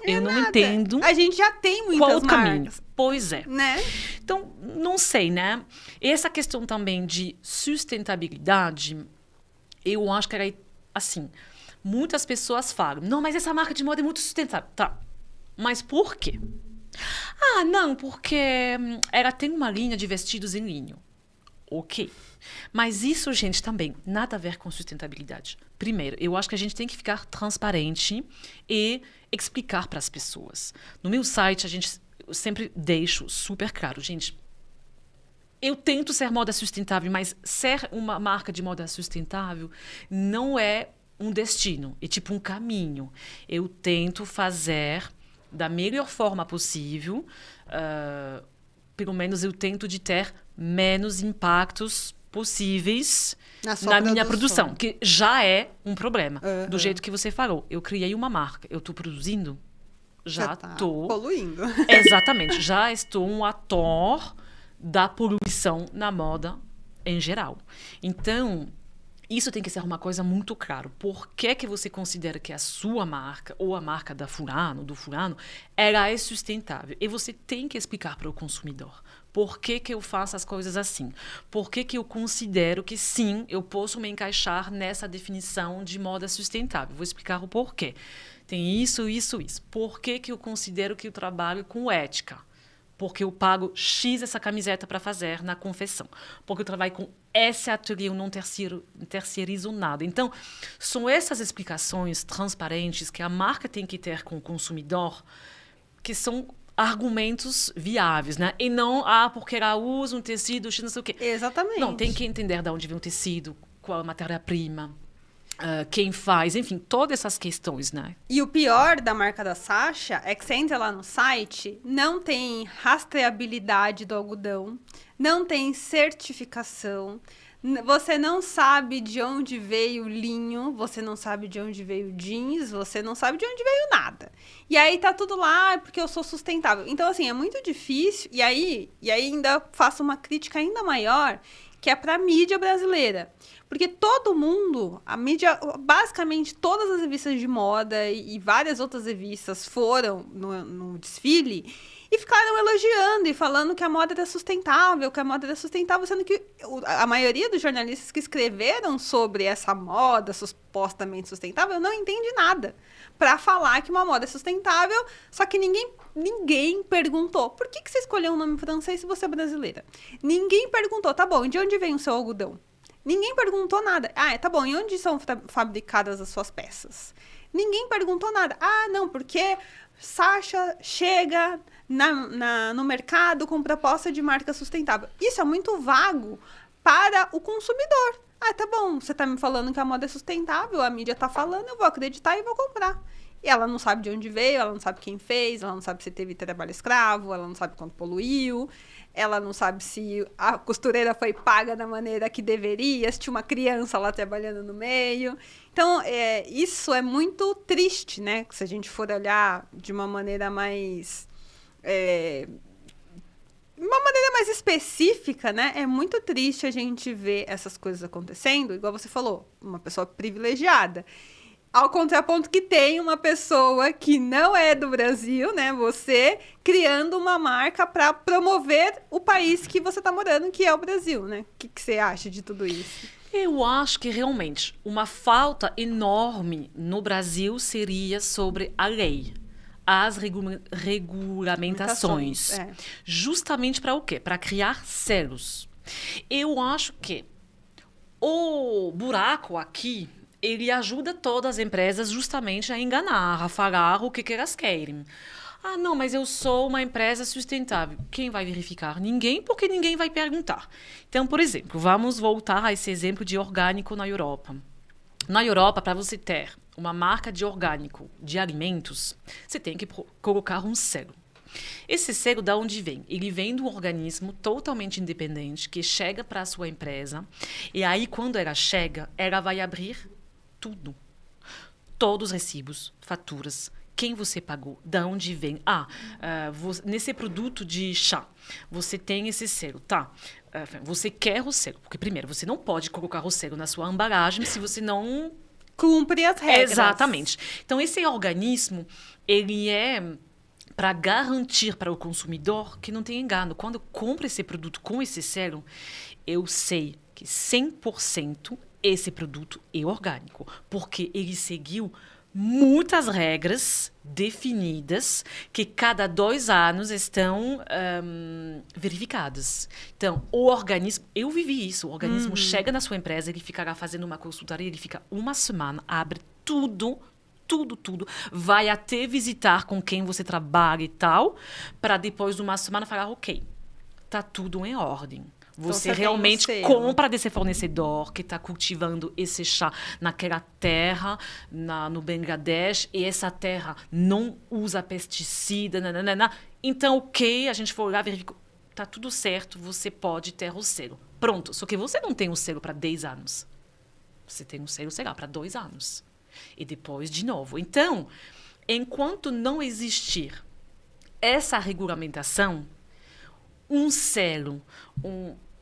eu não entendo. A gente já tem muitas qual o marcas. Caminho. Pois é. Né? Então, não sei, né? Essa questão também de sustentabilidade, eu acho que era assim. Muitas pessoas falam, não, mas essa marca de moda é muito sustentável. Tá. Mas por quê? Ah, não, porque ela tem uma linha de vestidos em linho. Ok. Mas isso, gente, também nada a ver com sustentabilidade. Primeiro, eu acho que a gente tem que ficar transparente e explicar para as pessoas. No meu site, eu sempre deixo super claro, gente, eu tento ser moda sustentável, mas ser uma marca de moda sustentável não é um destino, é tipo um caminho. Eu tento fazer da melhor forma possível, pelo menos eu tento de ter menos impactos possíveis na minha produção, que já é um problema. Do jeito que você falou, eu criei uma marca, eu estou produzindo, já estou poluindo. Exatamente, já estou um ator da poluição na moda em geral. Então, isso tem que ser uma coisa muito clara. Por que você considera que a sua marca ou a marca da fulano, do fulano, ela é sustentável? E você tem que explicar para o consumidor. Por que eu faço as coisas assim? Por que eu considero que sim, eu posso me encaixar nessa definição de moda sustentável? Vou explicar o porquê. Tem isso, isso, isso. Por que eu considero que eu trabalho com ética? Porque eu pago X essa camiseta para fazer na confecção. Porque eu trabalho com esse ateliê, eu não terceirizo nada. Então, são essas explicações transparentes que a marca tem que ter com o consumidor, que são argumentos viáveis, né? E não, porque ela usa um tecido, não sei o quê. Exatamente. Não, tem que entender de onde vem o tecido, qual a matéria-prima, quem faz, enfim, todas essas questões, né? E o pior da marca da Sasha é que você entra lá no site, não tem rastreabilidade do algodão, não tem certificação, você não sabe de onde veio o linho, você não sabe de onde veio o jeans, você não sabe de onde veio nada. E aí tá tudo lá, porque eu sou sustentável. Então, assim, é muito difícil. E aí ainda faço uma crítica ainda maior, que é pra mídia brasileira. Porque todo mundo, a mídia, basicamente todas as revistas de moda e várias outras revistas foram no desfile e ficaram elogiando e falando que a moda era sustentável, sendo que a maioria dos jornalistas que escreveram sobre essa moda supostamente sustentável não entende nada para falar que uma moda é sustentável, só que ninguém perguntou, por que você escolheu um nome francês se você é brasileira? Ninguém perguntou, tá bom, de onde vem o seu algodão? Ninguém perguntou nada. Ah, tá bom, e onde são fabricadas as suas peças? Ninguém perguntou nada. Ah, não, porque Sasha chega no mercado com proposta de marca sustentável. Isso é muito vago para o consumidor. Ah, tá bom, você tá me falando que a moda é sustentável, a mídia tá falando, eu vou acreditar e vou comprar. E ela não sabe de onde veio, ela não sabe quem fez, ela não sabe se teve trabalho escravo, ela não sabe quanto poluiu, ela não sabe se a costureira foi paga da maneira que deveria, se tinha uma criança lá trabalhando no meio. Então, isso é muito triste, né? Se a gente for olhar de uma maneira mais uma maneira mais específica, né? É muito triste a gente ver essas coisas acontecendo, igual você falou, uma pessoa privilegiada. Ao contraponto que tem uma pessoa que não é do Brasil, né? Você criando uma marca para promover o país que você está morando, que é o Brasil, né? O que você acha de tudo isso? Eu acho que realmente uma falta enorme no Brasil seria sobre a lei, as regulamentações. Justamente para o quê? Para criar selos. Eu acho que o buraco aqui, ele ajuda todas as empresas justamente a enganar, a falar o que elas querem. Ah, não, mas eu sou uma empresa sustentável. Quem vai verificar? Ninguém, porque ninguém vai perguntar. Então, por exemplo, vamos voltar a esse exemplo de orgânico na Europa. Na Europa, para você ter uma marca de orgânico de alimentos, você tem que colocar um selo. Esse selo, de onde vem? Ele vem de um organismo totalmente independente que chega para a sua empresa e aí, quando ela chega, ela vai abrir tudo. Todos os recibos, faturas, quem você pagou, de onde vem. Nesse produto de chá, você tem esse selo, tá? Você quer o selo, porque primeiro, você não pode colocar o selo na sua embalagem se você não cumpre as regras. Exatamente. Então, esse organismo, ele é para garantir para o consumidor que não tem engano. Quando eu compro esse produto com esse selo, eu sei que 100% esse produto é orgânico, porque ele seguiu muitas regras definidas que cada 2 anos estão verificadas. Então, o organismo, eu vivi isso, o organismo chega na sua empresa, ele ficará fazendo uma consultoria, ele fica uma semana, abre tudo, vai até visitar com quem você trabalha e tal, para depois de uma semana falar, ok, tá tudo em ordem. Você realmente compra desse fornecedor que está cultivando esse chá naquela terra, no Bangladesh, e essa terra não usa pesticida. Nananana. Então, ok, a gente foi lá, verificou. Está tudo certo, você pode ter o selo. Pronto, só que você não tem o selo para 10 anos. Você tem o selo, sei lá, para 2 anos. E depois, de novo. Então, enquanto não existir essa regulamentação, um selo,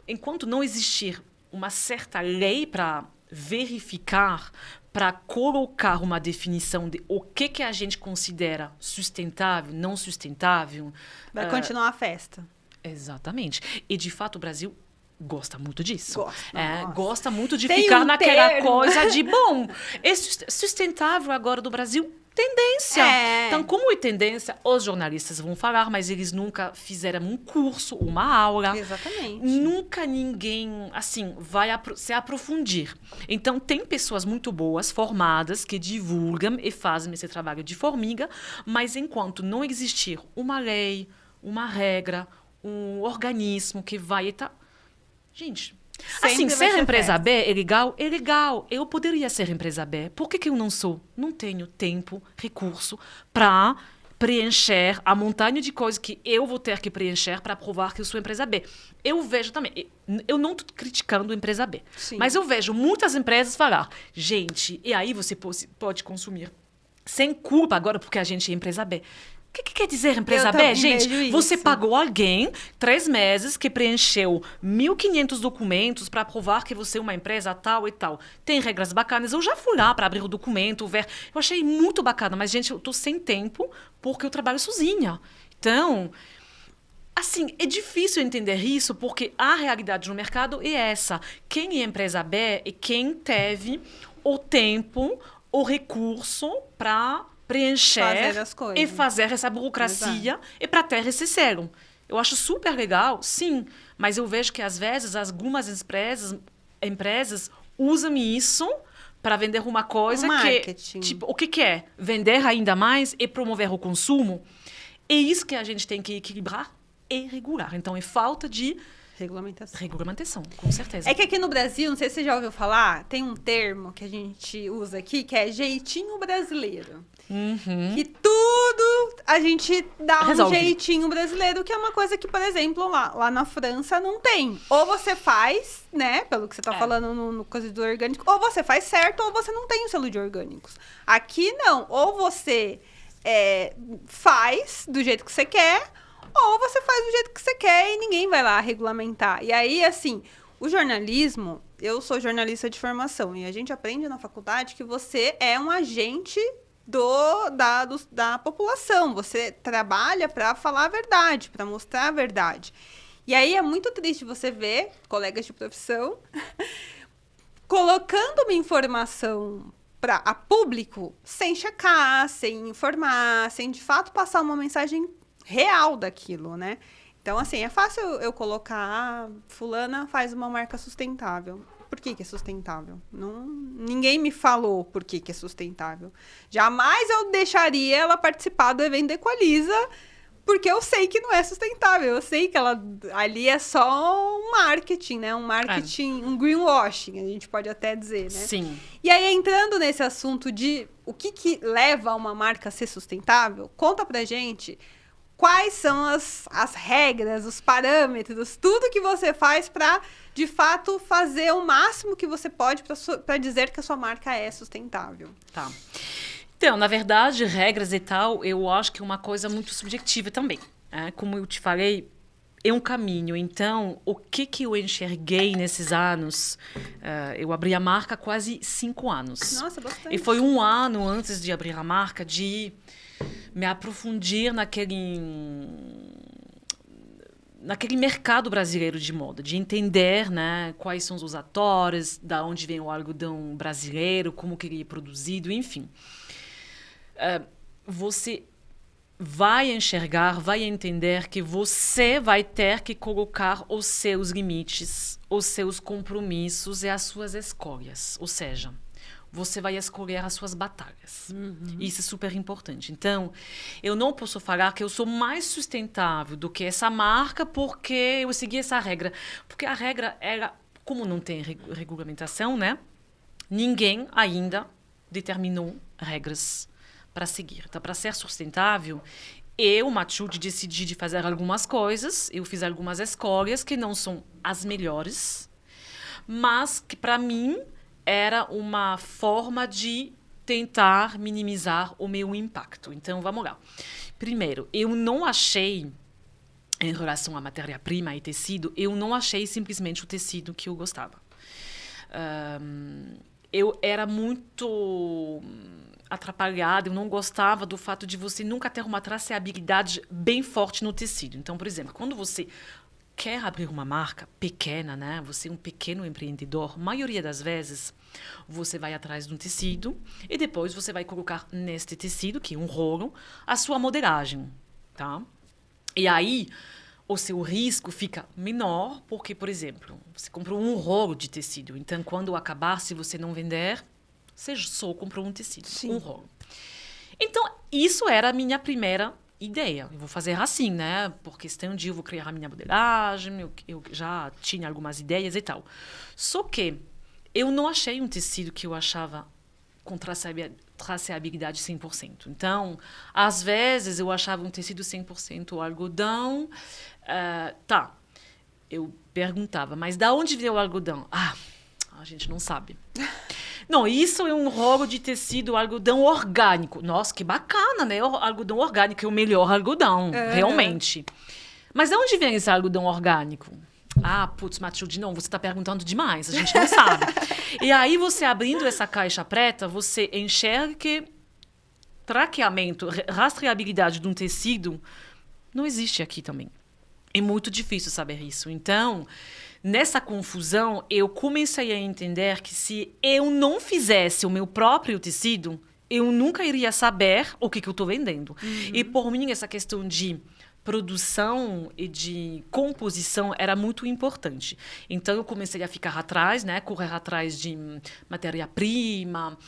enquanto não existir uma certa lei para verificar, para colocar uma definição de o que a gente considera sustentável, não sustentável... Vai continuar a festa. Exatamente. E, de fato, o Brasil gosta muito disso. Gosta, gosta muito de tem ficar naquela termo. coisa de, bom, é sustentável agora do Brasil... Tendência. Então, como é tendência, os jornalistas vão falar, mas eles nunca fizeram um curso, uma aula. Exatamente. Nunca ninguém, assim, vai se aprofundir. Então, tem pessoas muito boas, formadas, que divulgam e fazem esse trabalho de formiga, mas enquanto não existir uma lei, uma regra, um organismo que vai... Gente... Assim, ser empresa B é legal? É legal. Eu poderia ser empresa B. Por que eu não sou? Não tenho tempo, recurso para preencher a montanha de coisas que eu vou ter que preencher para provar que eu sou empresa B. Eu vejo também, eu não estou criticando a empresa B, mas eu vejo muitas empresas falar, gente, e aí você pode consumir sem culpa agora porque a gente é empresa B. O que quer dizer empresa B, gente? Você pagou alguém 3 meses que preencheu 1.500 documentos para provar que você é uma empresa tal e tal. Tem regras bacanas. Eu já fui lá para abrir o documento, ver. Eu achei muito bacana, mas, gente, eu tô sem tempo porque eu trabalho sozinha. Então, assim, é difícil entender isso porque a realidade no mercado é essa. Quem é empresa B é quem teve o tempo, o recurso para preencher e fazer essa burocracia e para ter esse selo. Eu acho super legal, sim, mas eu vejo que, às vezes, algumas empresas usam isso para vender uma coisa que... Tipo, o que é? Vender ainda mais e promover o consumo? É isso que a gente tem que equilibrar e regular. Então, é falta de... Regulamentação, com certeza. É que aqui no Brasil, não sei se você já ouviu falar, tem um termo que a gente usa aqui, que é jeitinho brasileiro. Que tudo a gente dá um jeitinho brasileiro, que é uma coisa que, por exemplo, lá na França não tem. Ou você faz, né, pelo que você tá falando no coisa do orgânico, ou você faz certo, ou você não tem o selo de orgânicos. Aqui não, ou você faz do jeito que você quer, ou você faz do jeito que você quer e ninguém vai lá regulamentar. E aí, assim, o jornalismo, eu sou jornalista de formação e a gente aprende na faculdade que você é um agente da população. Você trabalha para falar a verdade, para mostrar a verdade. E aí é muito triste você ver colegas de profissão colocando uma informação a público sem checar, sem informar, sem de fato passar uma mensagem real daquilo, né? Então, assim, é fácil eu colocar, fulana faz uma marca sustentável. Por que é sustentável? Ninguém me falou por que é sustentável. Jamais eu deixaria ela participar do evento Equaliza, porque eu sei que não é sustentável. Eu sei que ela ali é só um marketing, né? Um marketing, um greenwashing, a gente pode até dizer, né? Sim. E aí, entrando nesse assunto de o que leva uma marca a ser sustentável, conta pra gente quais são as regras, os parâmetros, tudo que você faz para, de fato, fazer o máximo que você pode para dizer que a sua marca é sustentável. Tá. Então, na verdade, regras e tal, eu acho que é uma coisa muito subjetiva também. Como eu te falei, é um caminho. Então, o que eu enxerguei nesses anos? Eu abri a marca há quase 5 anos. Nossa, bastante. E foi 1 ano antes de abrir a marca de me aprofundir naquele mercado brasileiro de moda, de entender, né, quais são os atores, da onde vem o algodão brasileiro, como que ele é produzido, enfim. Você vai enxergar, vai entender que você vai ter que colocar os seus limites, os seus compromissos e as suas escolhas. Ou seja, você vai escolher as suas batalhas. Isso é super importante. Então, eu não posso falar que eu sou mais sustentável do que essa marca porque eu segui essa regra. Porque a regra era, como não tem regulamentação, né? Ninguém ainda determinou regras para seguir. Então, para ser sustentável, eu, Matilde, decidi de fazer algumas coisas. Eu fiz algumas escolhas que não são as melhores, mas que, para mim, era uma forma de tentar minimizar o meu impacto. Então, vamos lá. Primeiro, eu não achei, em relação à matéria-prima e tecido, eu não achei simplesmente o tecido que eu gostava. Eu era muito atrapalhada, eu não gostava do fato de você nunca ter uma traceabilidade bem forte no tecido. Então, por exemplo, quando você quer abrir uma marca pequena, né? Você é um pequeno empreendedor, maioria das vezes você vai atrás de um tecido e depois você vai colocar neste tecido, que é um rolo, a sua modelagem, tá? E aí o seu risco fica menor porque, por exemplo, você comprou um rolo de tecido, então quando acabar, se você não vender, você só comprou um tecido, Sim. um rolo. Então, isso era a minha primeira ideia. Eu vou fazer assim, né? Por questão de eu vou criar a minha modelagem, eu já tinha algumas ideias e tal. Só que eu não achei um tecido que eu achava com traceabilidade 100%. Então, às vezes, eu achava um tecido 100% algodão. Tá. Eu perguntava, mas da onde veio o algodão? A gente não sabe. Não, isso é um rolo de tecido algodão orgânico. Nossa, que bacana, né? O algodão orgânico é o melhor algodão, realmente. Mas de onde vem esse algodão orgânico? Putz, Matilde, não, você está perguntando demais, a gente não sabe. E aí, você abrindo essa caixa preta, você enxerga que traqueamento, rastreabilidade de um tecido não existe aqui também. É muito difícil saber isso. Então, nessa confusão, eu comecei a entender que se eu não fizesse o meu próprio tecido, eu nunca iria saber o que eu estou vendendo. E, por mim, essa questão de produção e de composição era muito importante. Então, eu comecei a ficar atrás, né? Correr atrás de matéria-prima,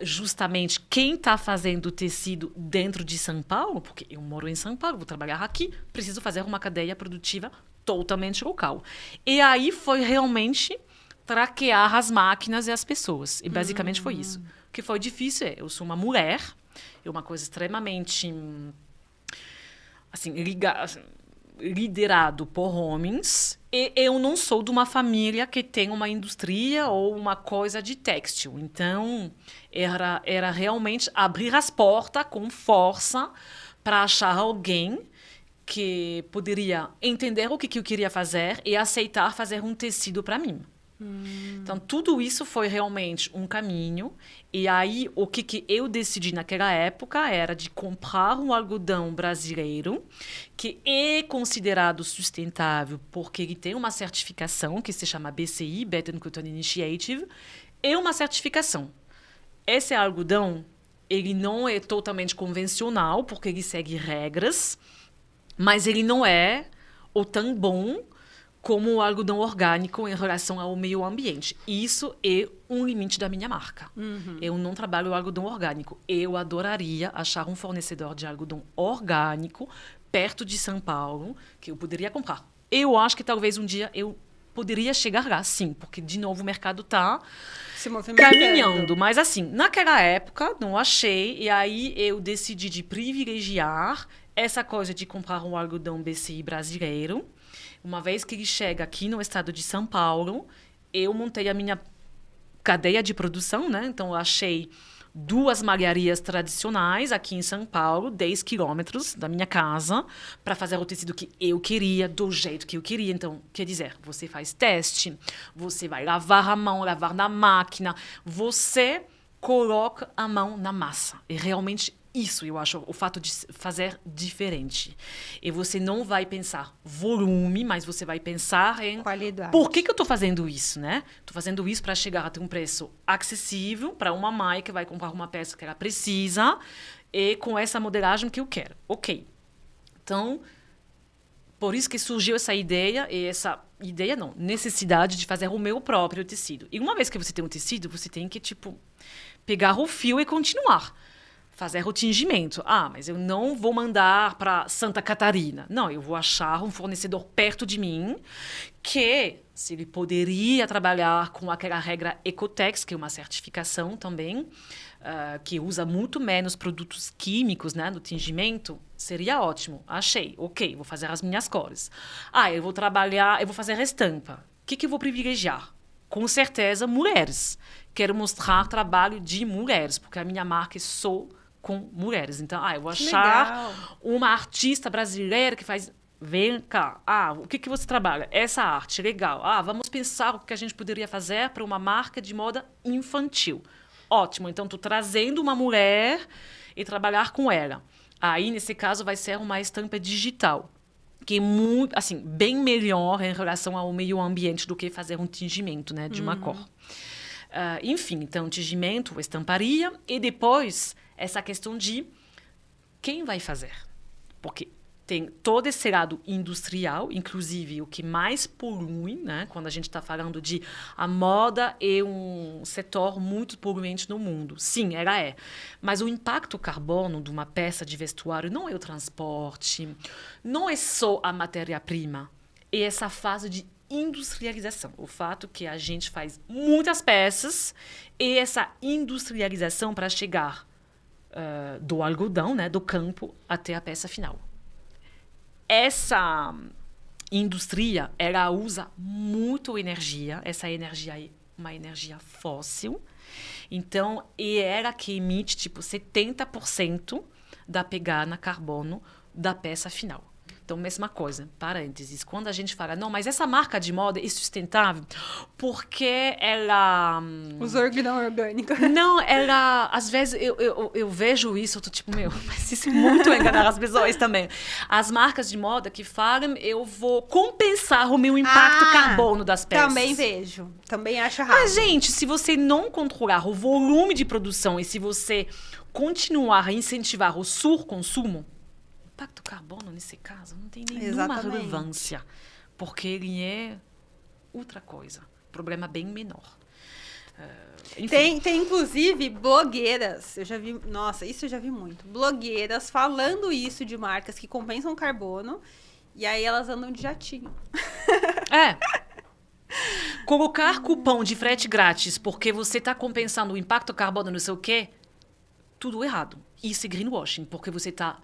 justamente quem está fazendo o tecido dentro de São Paulo, porque eu moro em São Paulo, vou trabalhar aqui, preciso fazer uma cadeia produtiva totalmente local. E aí foi realmente traquear as máquinas e as pessoas. E basicamente foi isso. O que foi difícil eu sou uma mulher, é uma coisa extremamente assim, liderado por homens, e eu não sou de uma família que tem uma indústria ou uma coisa de têxtil. Então, era realmente abrir as portas com força para achar alguém que poderia entender o que eu queria fazer e aceitar fazer um tecido para mim. Então, tudo isso foi realmente um caminho. E aí, o que eu decidi naquela época era de comprar um algodão brasileiro que é considerado sustentável porque ele tem uma certificação que se chama BCI, Better Cotton Initiative. É uma certificação. Esse algodão, ele não é totalmente convencional porque ele segue regras, mas ele não é o tão bom como o algodão orgânico em relação ao meio ambiente. Isso é um limite da minha marca. Eu não trabalho algodão orgânico. Eu adoraria achar um fornecedor de algodão orgânico perto de São Paulo que eu poderia comprar. Eu acho que talvez um dia eu poderia chegar lá, sim, porque, de novo, o mercado está caminhando. Mas, assim, naquela época, não achei, e aí eu decidi de privilegiar essa coisa de comprar um algodão BCI brasileiro. Uma vez que ele chega aqui no estado de São Paulo, eu montei a minha cadeia de produção, né? Então, eu achei 2 malharias tradicionais aqui em São Paulo, 10 quilômetros da minha casa, para fazer o tecido que eu queria, do jeito que eu queria. Então, quer dizer, você faz teste, você vai lavar a mão, lavar na máquina, você coloca a mão na massa. E realmente isso, eu acho, o fato de fazer diferente. E você não vai pensar volume, mas você vai pensar em qualidade. Por que eu estou fazendo isso, né? Estou fazendo isso para chegar a ter um preço acessível para uma mãe que vai comprar uma peça que ela precisa e com essa modelagem que eu quero. Ok. Então, por isso que surgiu essa ideia, e essa ideia não, necessidade de fazer o meu próprio tecido. E uma vez que você tem um tecido, você tem que, pegar o fio e continuar. Fazer o tingimento. Mas eu não vou mandar para Santa Catarina. Não, eu vou achar um fornecedor perto de mim que, se ele poderia trabalhar com aquela regra Ecotex, que é uma certificação também, que usa muito menos produtos químicos, né, no tingimento, seria ótimo. Achei. Ok, vou fazer as minhas cores. Eu vou fazer a estampa. O que eu vou privilegiar? Com certeza, mulheres. Quero mostrar trabalho de mulheres, porque a minha marca é só com mulheres. Então, eu vou achar uma artista brasileira que faz... Vem cá. O que você trabalha? Essa arte, legal. Vamos pensar o que a gente poderia fazer para uma marca de moda infantil. Ótimo. Então, estou trazendo uma mulher e trabalhar com ela. Aí, nesse caso, vai ser uma estampa digital, que é muito, assim, bem melhor em relação ao meio ambiente do que fazer um tingimento, né, de uma cor. Enfim, então, tingimento, estamparia e depois essa questão de quem vai fazer. Porque tem todo esse lado industrial, inclusive o que mais polui, né? Quando a gente está falando de a moda é um setor muito poluente no mundo. Sim, ela é. Mas o impacto carbono de uma peça de vestuário não é o transporte, não é só a matéria-prima, é essa fase de industrialização. O fato que a gente faz muitas peças e essa industrialização para chegar do algodão, né, do campo, até a peça final. Essa indústria, ela usa muito energia. Essa energia é uma energia fóssil. Então, é ela que emite 70% da pegada carbono da peça final. Então, mesma coisa, parênteses. Quando a gente fala, não, mas essa marca de moda é sustentável porque ela... Usa algodão orgânico. Não, ela... Às vezes eu vejo isso, eu tô mas isso é muito enganar as pessoas também. As marcas de moda que falam, eu vou compensar o meu impacto carbono das peças. Também vejo. Também acho errado. Mas, gente, se você não controlar o volume de produção e se você continuar a incentivar o surconsumo, impacto carbono, nesse caso, não tem nenhuma relevância, porque ele é outra coisa. Problema bem menor. Tem, inclusive, blogueiras. Eu já vi... Nossa, isso eu já vi muito. Blogueiras falando isso de marcas que compensam carbono e aí elas andam de jatinho. Colocar cupom de frete grátis porque você está compensando o impacto carbono, não sei o quê, tudo errado. Isso é greenwashing, porque você está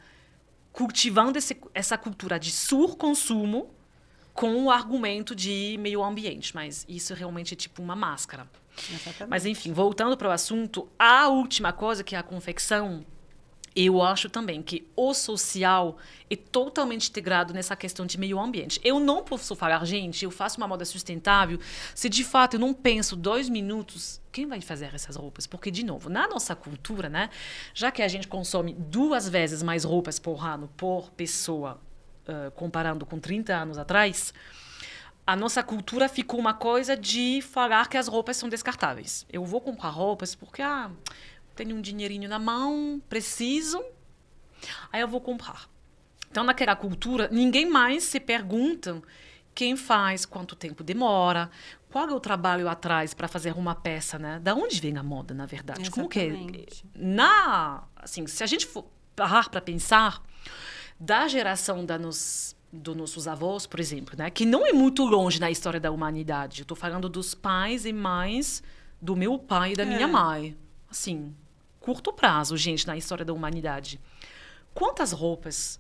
cultivando essa cultura de surconsumo com o argumento de meio ambiente. Mas isso realmente é uma máscara. Exatamente. Mas, enfim, voltando para o assunto, a última coisa, que é a confecção, Eu acho também que o social é totalmente integrado nessa questão de meio ambiente. Eu não posso falar, gente, eu faço uma moda sustentável, se de fato eu não penso 2 minutos, quem vai fazer essas roupas? Porque, de novo, na nossa cultura, né, já que a gente consome 2 vezes mais roupas por ano, por pessoa, comparando com 30 anos atrás, a nossa cultura ficou uma coisa de falar que as roupas são descartáveis. Eu vou comprar roupas porque, tenho um dinheirinho na mão, preciso, aí eu vou comprar. Então, naquela cultura, ninguém mais se pergunta quem faz, quanto tempo demora, qual é o trabalho atrás para fazer uma peça, né? Da onde vem a moda, na verdade? Exatamente. Como que é? Assim, se a gente for parar para pensar, da geração dos nossos avós, por exemplo, né? Que não é muito longe na história da humanidade. Eu estou falando dos pais e mães do meu pai e da minha mãe. Assim, curto prazo, gente, na história da humanidade. Quantas roupas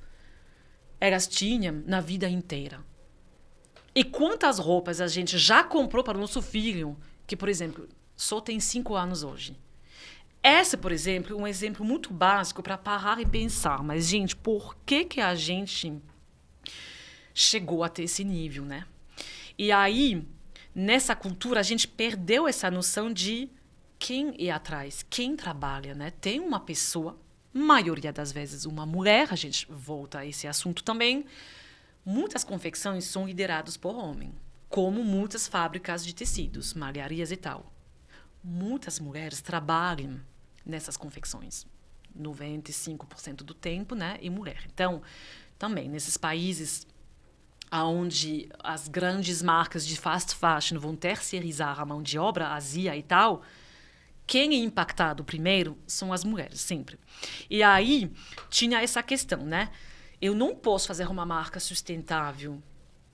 elas tinham na vida inteira? E quantas roupas a gente já comprou para o nosso filho, que, por exemplo, só tem 5 anos hoje? Esse, por exemplo, é um exemplo muito básico para parar e pensar. Mas, gente, por que a gente chegou até esse nível, né? E aí, nessa cultura, a gente perdeu essa noção de quem é atrás, quem trabalha, né? Tem uma pessoa, maioria das vezes uma mulher, a gente volta a esse assunto também. Muitas confecções são lideradas por homem, como muitas fábricas de tecidos, malharias e tal. Muitas mulheres trabalham nessas confecções, 95% do tempo, né? E mulher. Então, também, nesses países onde as grandes marcas de fast fashion vão terceirizar a mão de obra, Ásia e tal, quem é impactado primeiro são as mulheres, sempre. E aí tinha essa questão, né? Eu não posso fazer uma marca sustentável,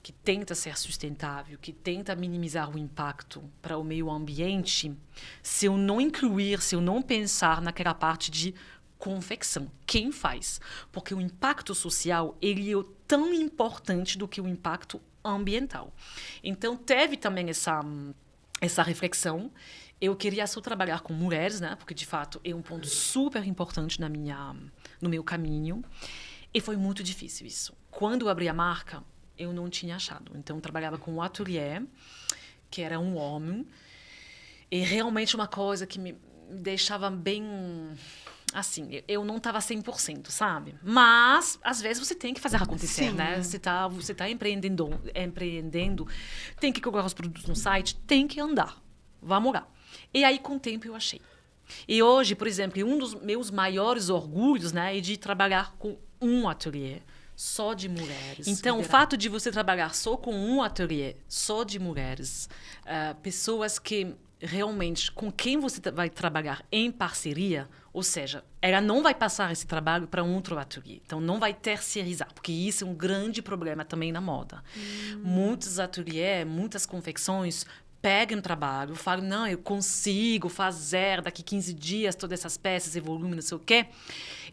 que tenta ser sustentável, que tenta minimizar o impacto para o meio ambiente, se eu não incluir, se eu não pensar naquela parte de confecção. Quem faz? Porque o impacto social, ele é tão importante do que o impacto ambiental. Então, teve também essa reflexão. Eu queria só trabalhar com mulheres, né? Porque, de fato, é um ponto super importante no meu caminho. E foi muito difícil isso. Quando eu abri a marca, eu não tinha achado. Então, eu trabalhava com um ateliê, que era um homem. E realmente uma coisa que me deixava bem... Assim, eu não estava 100%, sabe? Mas, às vezes, você tem que fazer acontecer, né? Você tá empreendendo, tem que colocar os produtos no site, tem que andar. Vamos lá. E aí, com o tempo, eu achei. E hoje, por exemplo, um dos meus maiores orgulhos, né, é de trabalhar com um ateliê só de mulheres. Então, o fato de você trabalhar só com um ateliê só de mulheres, pessoas que realmente com quem você vai trabalhar em parceria, ou seja, ela não vai passar esse trabalho para um outro ateliê. Então, não vai terceirizar, porque isso é um grande problema também na moda. Muitos ateliês, muitas confecções pegam trabalho, falam, não, eu consigo fazer daqui 15 dias todas essas peças e volume, não sei o quê.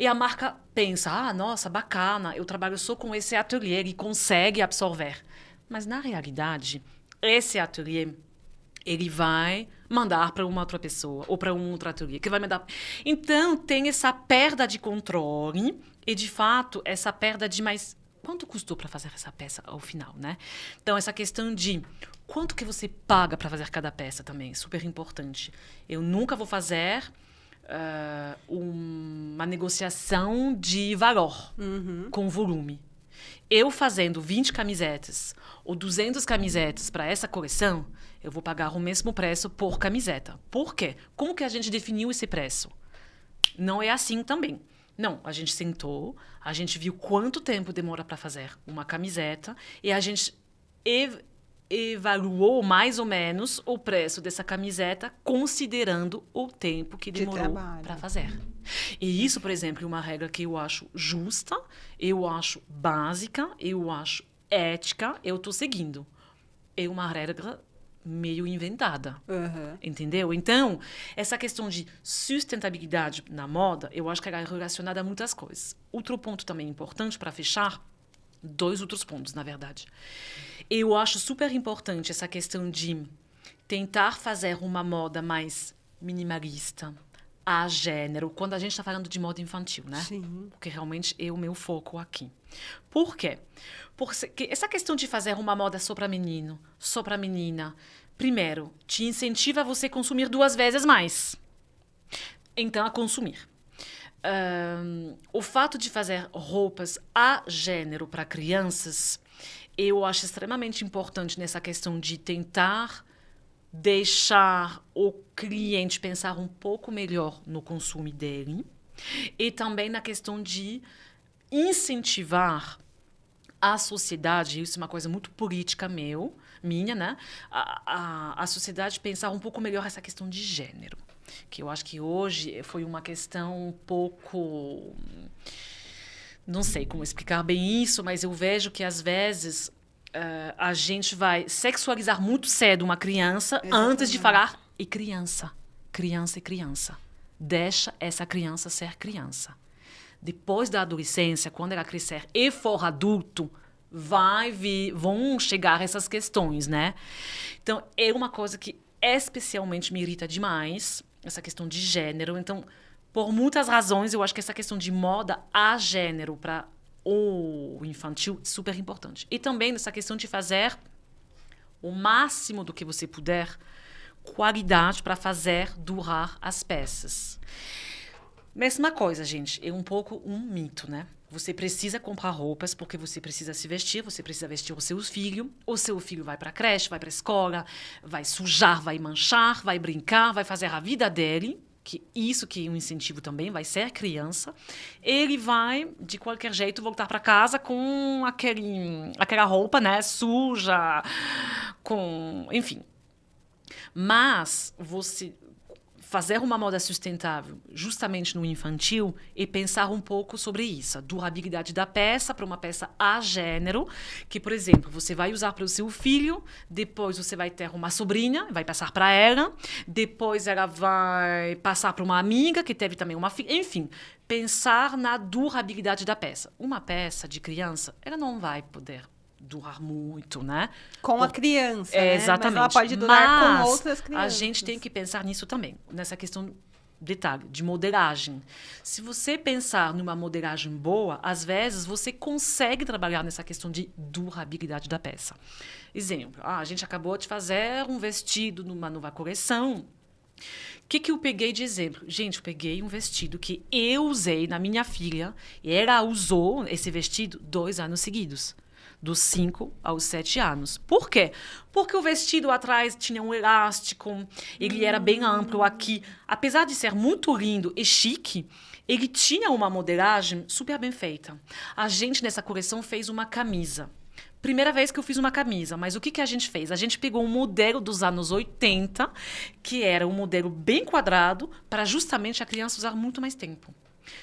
E a marca pensa, nossa, bacana, eu trabalho só com esse ateliê, ele consegue absorver. Mas, na realidade, esse ateliê, ele vai mandar para uma outra pessoa ou para um outro ateliê que vai mandar. Então, tem essa perda de controle e, de fato, essa perda de mais... Quanto custou para fazer essa peça ao final, né? Então, essa questão de quanto que você paga para fazer cada peça também, super importante. Eu nunca vou fazer uma negociação de valor com volume. Eu fazendo 20 camisetas ou 200 camisetas para essa coleção, eu vou pagar o mesmo preço por camiseta. Por quê? Como que a gente definiu esse preço? Não é assim também. Não, a gente sentou, a gente viu quanto tempo demora para fazer uma camiseta e a gente evaluou mais ou menos o preço dessa camiseta considerando o tempo que demorou para fazer. E isso, por exemplo, é uma regra que eu acho justa, eu acho básica, eu acho ética, eu estou seguindo. É uma regra meio inventada, entendeu? Então, essa questão de sustentabilidade na moda, eu acho que ela é relacionada a muitas coisas. Outro ponto também importante para fechar, 2 outros pontos, na verdade. Eu acho super importante essa questão de tentar fazer uma moda mais minimalista, a gênero quando a gente está falando de moda infantil, né? Sim. Porque realmente é o meu foco aqui. Por quê? Porque essa questão de fazer uma moda só para menino, só para menina, primeiro, te incentiva a você consumir 2 vezes mais. Então, a consumir. O fato de fazer roupas a gênero para crianças, eu acho extremamente importante nessa questão de tentar deixar o cliente pensar um pouco melhor no consumo dele e também na questão de incentivar a sociedade, isso é uma coisa muito política minha, né? A sociedade pensar um pouco melhor essa questão de gênero, que eu acho que hoje foi uma questão um pouco... Não sei como explicar bem isso, mas eu vejo que às vezes a gente vai sexualizar muito cedo uma criança antes de falar e criança, criança e criança. Deixa essa criança ser criança. Depois da adolescência, quando ela crescer e for adulto, vão chegar essas questões, né? Então, é uma coisa que especialmente me irrita demais, essa questão de gênero. Então, por muitas razões, eu acho que essa questão de moda a gênero para o infantil é super importante. E também nessa questão de fazer o máximo do que você puder, qualidade para fazer durar as peças. Mesma coisa, gente, é um pouco um mito, né? Você precisa comprar roupas porque você precisa se vestir, você precisa vestir o seu filho vai para a creche, vai para a escola, vai sujar, vai manchar, vai brincar, vai fazer a vida dele, que isso que é um incentivo também, vai ser criança, ele vai, de qualquer jeito, voltar para casa com aquela roupa, né, suja, enfim. Mas você fazer uma moda sustentável justamente no infantil e pensar um pouco sobre isso, a durabilidade da peça para uma peça a gênero, que, por exemplo, você vai usar para o seu filho, depois você vai ter uma sobrinha, vai passar para ela, depois ela vai passar para uma amiga que teve também uma filha, enfim, pensar na durabilidade da peça. Uma peça de criança, ela não vai poder durar muito, né? Com a criança, né? Exatamente. Mas ela pode durar com outras A crianças. gente tem que pensar nisso também, nessa questão, detalhe, de modelagem. Se você pensar numa modelagem boa, às vezes você consegue trabalhar nessa questão de durabilidade da peça. Exemplo, a gente acabou de fazer um vestido numa nova coleção. O que eu peguei de exemplo? Gente, eu peguei um vestido que eu usei na minha filha e ela usou esse vestido 2 anos seguidos. Dos 5 aos 7 anos. Por quê? Porque o vestido atrás tinha um elástico, ele era bem amplo aqui. Apesar de ser muito lindo e chique, ele tinha uma modelagem super bem feita. A gente, nessa coleção, fez uma camisa. Primeira vez que eu fiz uma camisa, mas o que a gente fez? A gente pegou um modelo dos anos 80, que era um modelo bem quadrado, para justamente a criança usar muito mais tempo.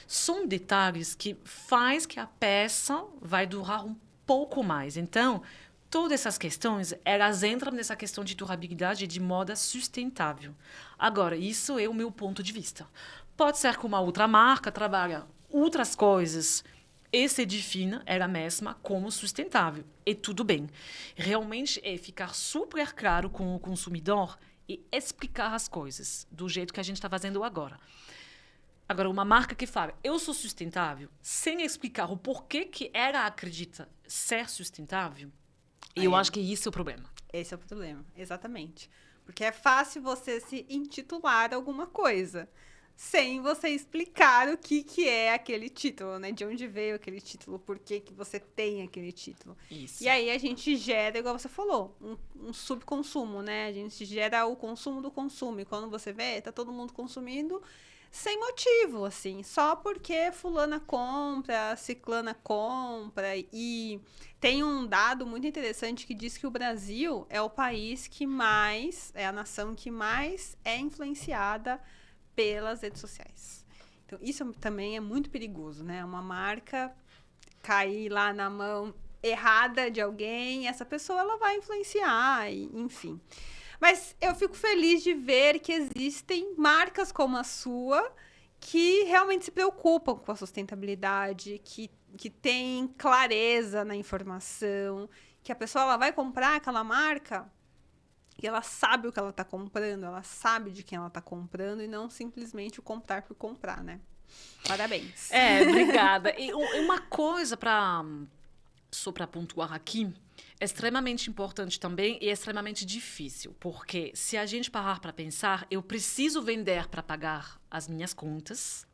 São detalhes que faz que a peça vai durar um pouco mais. Então, todas essas questões, elas entram nessa questão de durabilidade e de moda sustentável. Agora, isso é o meu ponto de vista. Pode ser que uma outra marca trabalha outras coisas e se defina ela mesma como sustentável. E tudo bem. Realmente é ficar super claro com o consumidor e explicar as coisas do jeito que a gente está fazendo agora. Agora, uma marca que fala, eu sou sustentável, sem explicar o porquê que ela acredita ser sustentável, eu acho que isso é o problema. Esse é o problema, exatamente. Porque é fácil você se intitular alguma coisa, sem você explicar o que é aquele título, né? De onde veio aquele título, por que você tem aquele título. Isso. E aí a gente gera, igual você falou, um subconsumo, né? A gente gera o consumo do consumo. E quando você vê, tá todo mundo consumindo sem motivo, assim, só porque fulana compra, ciclana compra. E tem um dado muito interessante que diz que o Brasil é o país que mais, é a nação que mais é influenciada pelas redes sociais. Então, isso também é muito perigoso, né? Uma marca cair lá na mão errada de alguém, essa pessoa ela vai influenciar, enfim. Mas eu fico feliz de ver que existem marcas como a sua que realmente se preocupam com a sustentabilidade, que tem clareza na informação, que a pessoa ela vai comprar aquela marca E ela sabe o que ela está comprando, ela sabe de quem ela está comprando e não simplesmente o comprar por comprar, né? Parabéns. Obrigada. E uma coisa só para pontuar aqui, é extremamente importante também e é extremamente difícil, porque se a gente parar para pensar, eu preciso vender para pagar as minhas contas,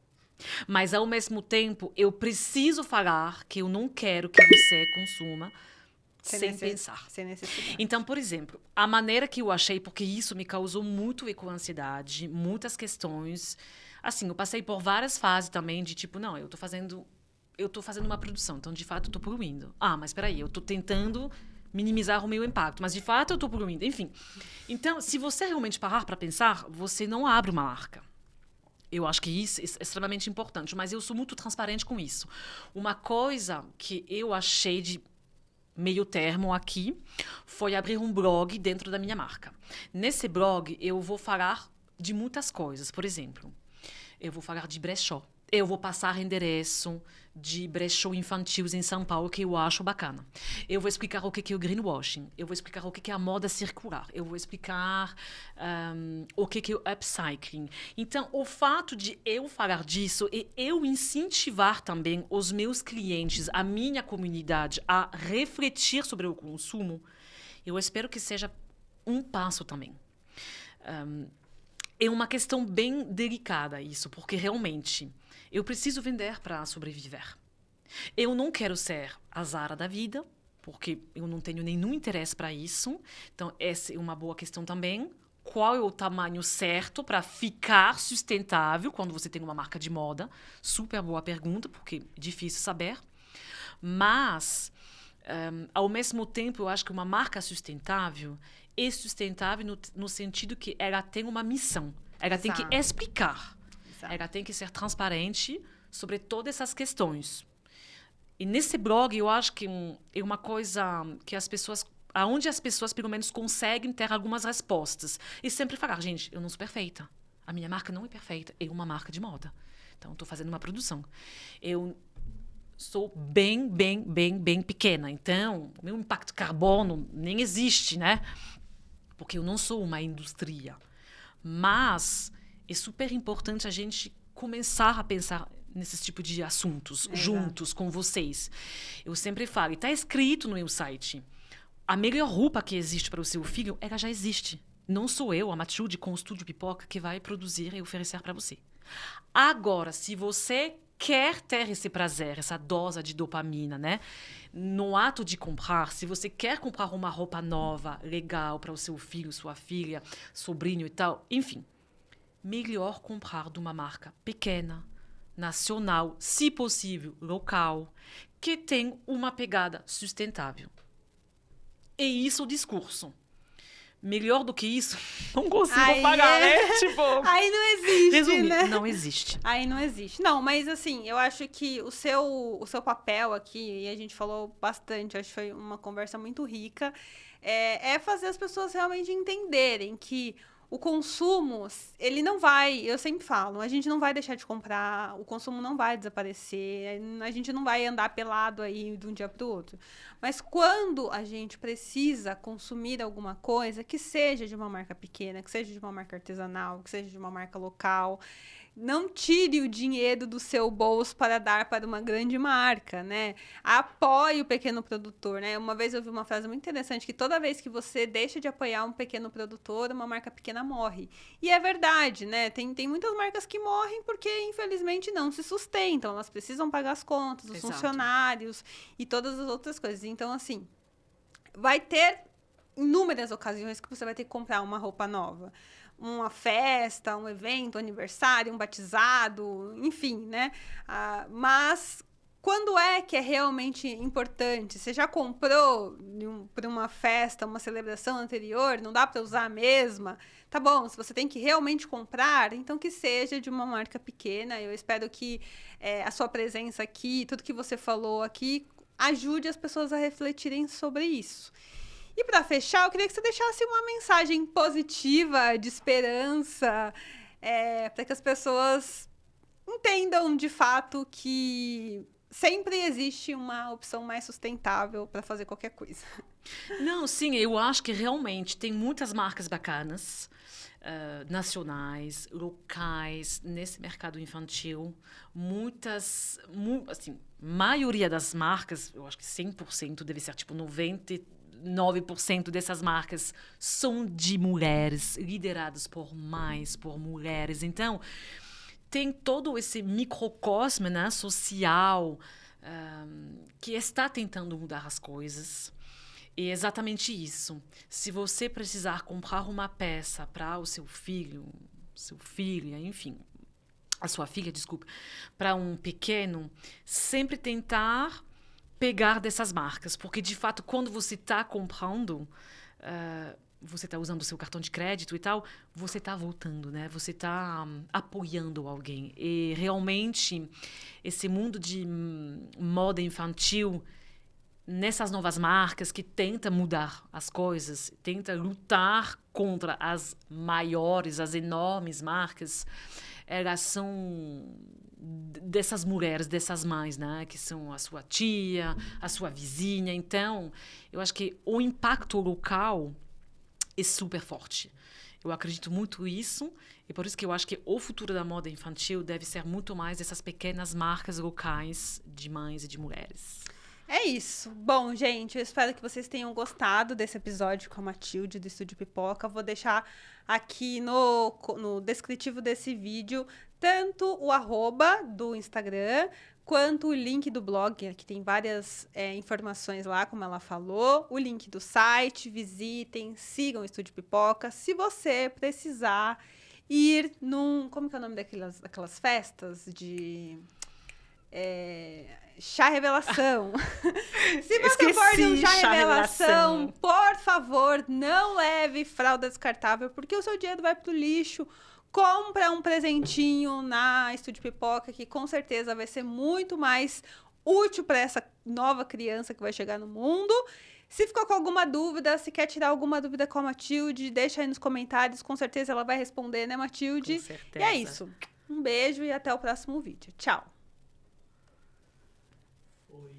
mas ao mesmo tempo eu preciso falar que eu não quero que você consuma sem pensar. Sem necessidade. Então, por exemplo, a maneira que eu achei, porque isso me causou muito eco-ansiedade, muitas questões. Assim, eu passei por várias fases também de tipo, não, eu tô fazendo uma produção, então de fato eu tô poluindo. Ah, mas peraí, eu tô tentando minimizar o meu impacto, mas de fato eu tô poluindo. Enfim. Então, se você realmente parar para pensar, você não abre uma marca. Eu acho que isso é extremamente importante, mas eu sou muito transparente com isso. Uma coisa que eu achei de meio termo aqui foi abrir um blog dentro da minha marca. Nesse blog, eu vou falar de muitas coisas. Por exemplo, eu vou falar de brechó. Eu vou passar endereço de brechó infantil em São Paulo, que eu acho bacana. Eu vou explicar o que é o greenwashing. Eu vou explicar o que é a moda circular. Eu vou explicar o que é o upcycling. Então, o fato de eu falar disso e eu incentivar também os meus clientes, a minha comunidade, a refletir sobre o consumo, eu espero que seja um passo também. É uma questão bem delicada isso, porque realmente eu preciso vender para sobreviver. Eu não quero ser a Zara da vida, porque eu não tenho nenhum interesse para isso. Então, essa é uma boa questão também. Qual é o tamanho certo para ficar sustentável quando você tem uma marca de moda? Super boa pergunta, porque é difícil saber. Mas, ao mesmo tempo, eu acho que uma marca sustentável é sustentável no sentido que ela tem uma missão. Ela tem que explicar. Exato. Ela tem que ser transparente sobre todas essas questões. E nesse blog, eu acho que é uma coisa que aonde as pessoas, pelo menos, conseguem ter algumas respostas. E sempre falar, gente, eu não sou perfeita. A minha marca não é perfeita. É uma marca de moda. Então, estou fazendo uma produção. Eu sou bem pequena. Então, o meu impacto carbono nem existe, né? Porque eu não sou uma indústria. Mas é super importante a gente começar a pensar nesses tipos de assuntos juntos com vocês. Eu sempre falo, está escrito no meu site, a melhor roupa que existe para o seu filho, ela já existe. Não sou eu, a Matilde, com o Estúdio Pipoca, que vai produzir e oferecer para você. Agora, se você quer ter esse prazer, essa dose de dopamina, né? No ato de comprar, se você quer comprar uma roupa nova, legal para o seu filho, sua filha, sobrinho e tal, enfim, melhor comprar de uma marca pequena, nacional, se possível, local, que tem uma pegada sustentável. E isso é o discurso. Melhor do que isso, não consigo pagar, né? Tipo, aí não existe, resumir, né? não existe. Aí não existe. Não, mas assim, eu acho que o seu papel aqui, e a gente falou bastante, acho que foi uma conversa muito rica, é fazer as pessoas realmente entenderem que o consumo, ele não vai, eu sempre falo, a gente não vai deixar de comprar, o consumo não vai desaparecer, a gente não vai andar pelado aí de um dia para o outro. Mas quando a gente precisa consumir alguma coisa, que seja de uma marca pequena, que seja de uma marca artesanal, que seja de uma marca local, não tire o dinheiro do seu bolso para dar para uma grande marca, né? Apoie o pequeno produtor, né? Uma vez eu vi uma frase muito interessante que toda vez que você deixa de apoiar um pequeno produtor, uma marca pequena morre. E é verdade, né? Tem muitas marcas que morrem porque, infelizmente, não se sustentam. Elas precisam pagar as contas, os funcionários e todas as outras coisas. Então, assim, vai ter inúmeras ocasiões que você vai ter que comprar uma roupa nova. Uma festa, um evento, um aniversário, um batizado, enfim, né? Mas quando é que é realmente importante? Você já comprou para uma festa, uma celebração anterior, não dá para usar a mesma? Tá bom, se você tem que realmente comprar, então que seja de uma marca pequena. Eu espero que a sua presença aqui, tudo que você falou aqui, ajude as pessoas a refletirem sobre isso. E para fechar, eu queria que você deixasse uma mensagem positiva, de esperança, para que as pessoas entendam de fato que sempre existe uma opção mais sustentável para fazer qualquer coisa. Não, sim, eu acho que realmente tem muitas marcas bacanas, nacionais, locais, nesse mercado infantil. Assim, maioria das marcas, eu acho que 100%, deve ser tipo 99% dessas marcas são de mulheres, lideradas por mães, por mulheres. Então, tem todo esse microcosmo, né, social, que está tentando mudar as coisas. E é exatamente isso. Se você precisar comprar uma peça para o seu filha, enfim, a sua filha, desculpe, para um pequeno, sempre tentar pegar dessas marcas. Porque, de fato, quando você está comprando, você está usando o seu cartão de crédito e tal, você está voltando, né? Você está apoiando alguém. E, realmente, esse mundo de moda infantil, nessas novas marcas que tenta mudar as coisas, tenta lutar contra as maiores, as enormes marcas, elas são dessas mulheres, dessas mães, né? Que são a sua tia, a sua vizinha. Então, eu acho que o impacto local é super forte. Eu acredito muito nisso, e por isso que eu acho que o futuro da moda infantil deve ser muito mais dessas pequenas marcas locais de mães e de mulheres. É isso. Bom, gente, eu espero que vocês tenham gostado desse episódio com a Matilde do Estúdio Pipoca. Vou deixar aqui no descritivo desse vídeo tanto o @ do Instagram quanto o link do blog, que tem várias informações lá, como ela falou. O link do site, visitem, sigam o Estúdio Pipoca. Se você precisar ir como que é o nome daquelas festas de... chá revelação. Se você for num chá revelação, por favor, não leve fralda descartável, porque o seu dinheiro vai pro lixo. Compra um presentinho na Estúdio Pipoca, que com certeza vai ser muito mais útil para essa nova criança que vai chegar no mundo. Se ficou com alguma dúvida, se quer tirar alguma dúvida com a Matilde, deixa aí nos comentários, com certeza ela vai responder, né, Matilde? Com certeza. E é isso. Um beijo e até o próximo vídeo. Tchau! Foi.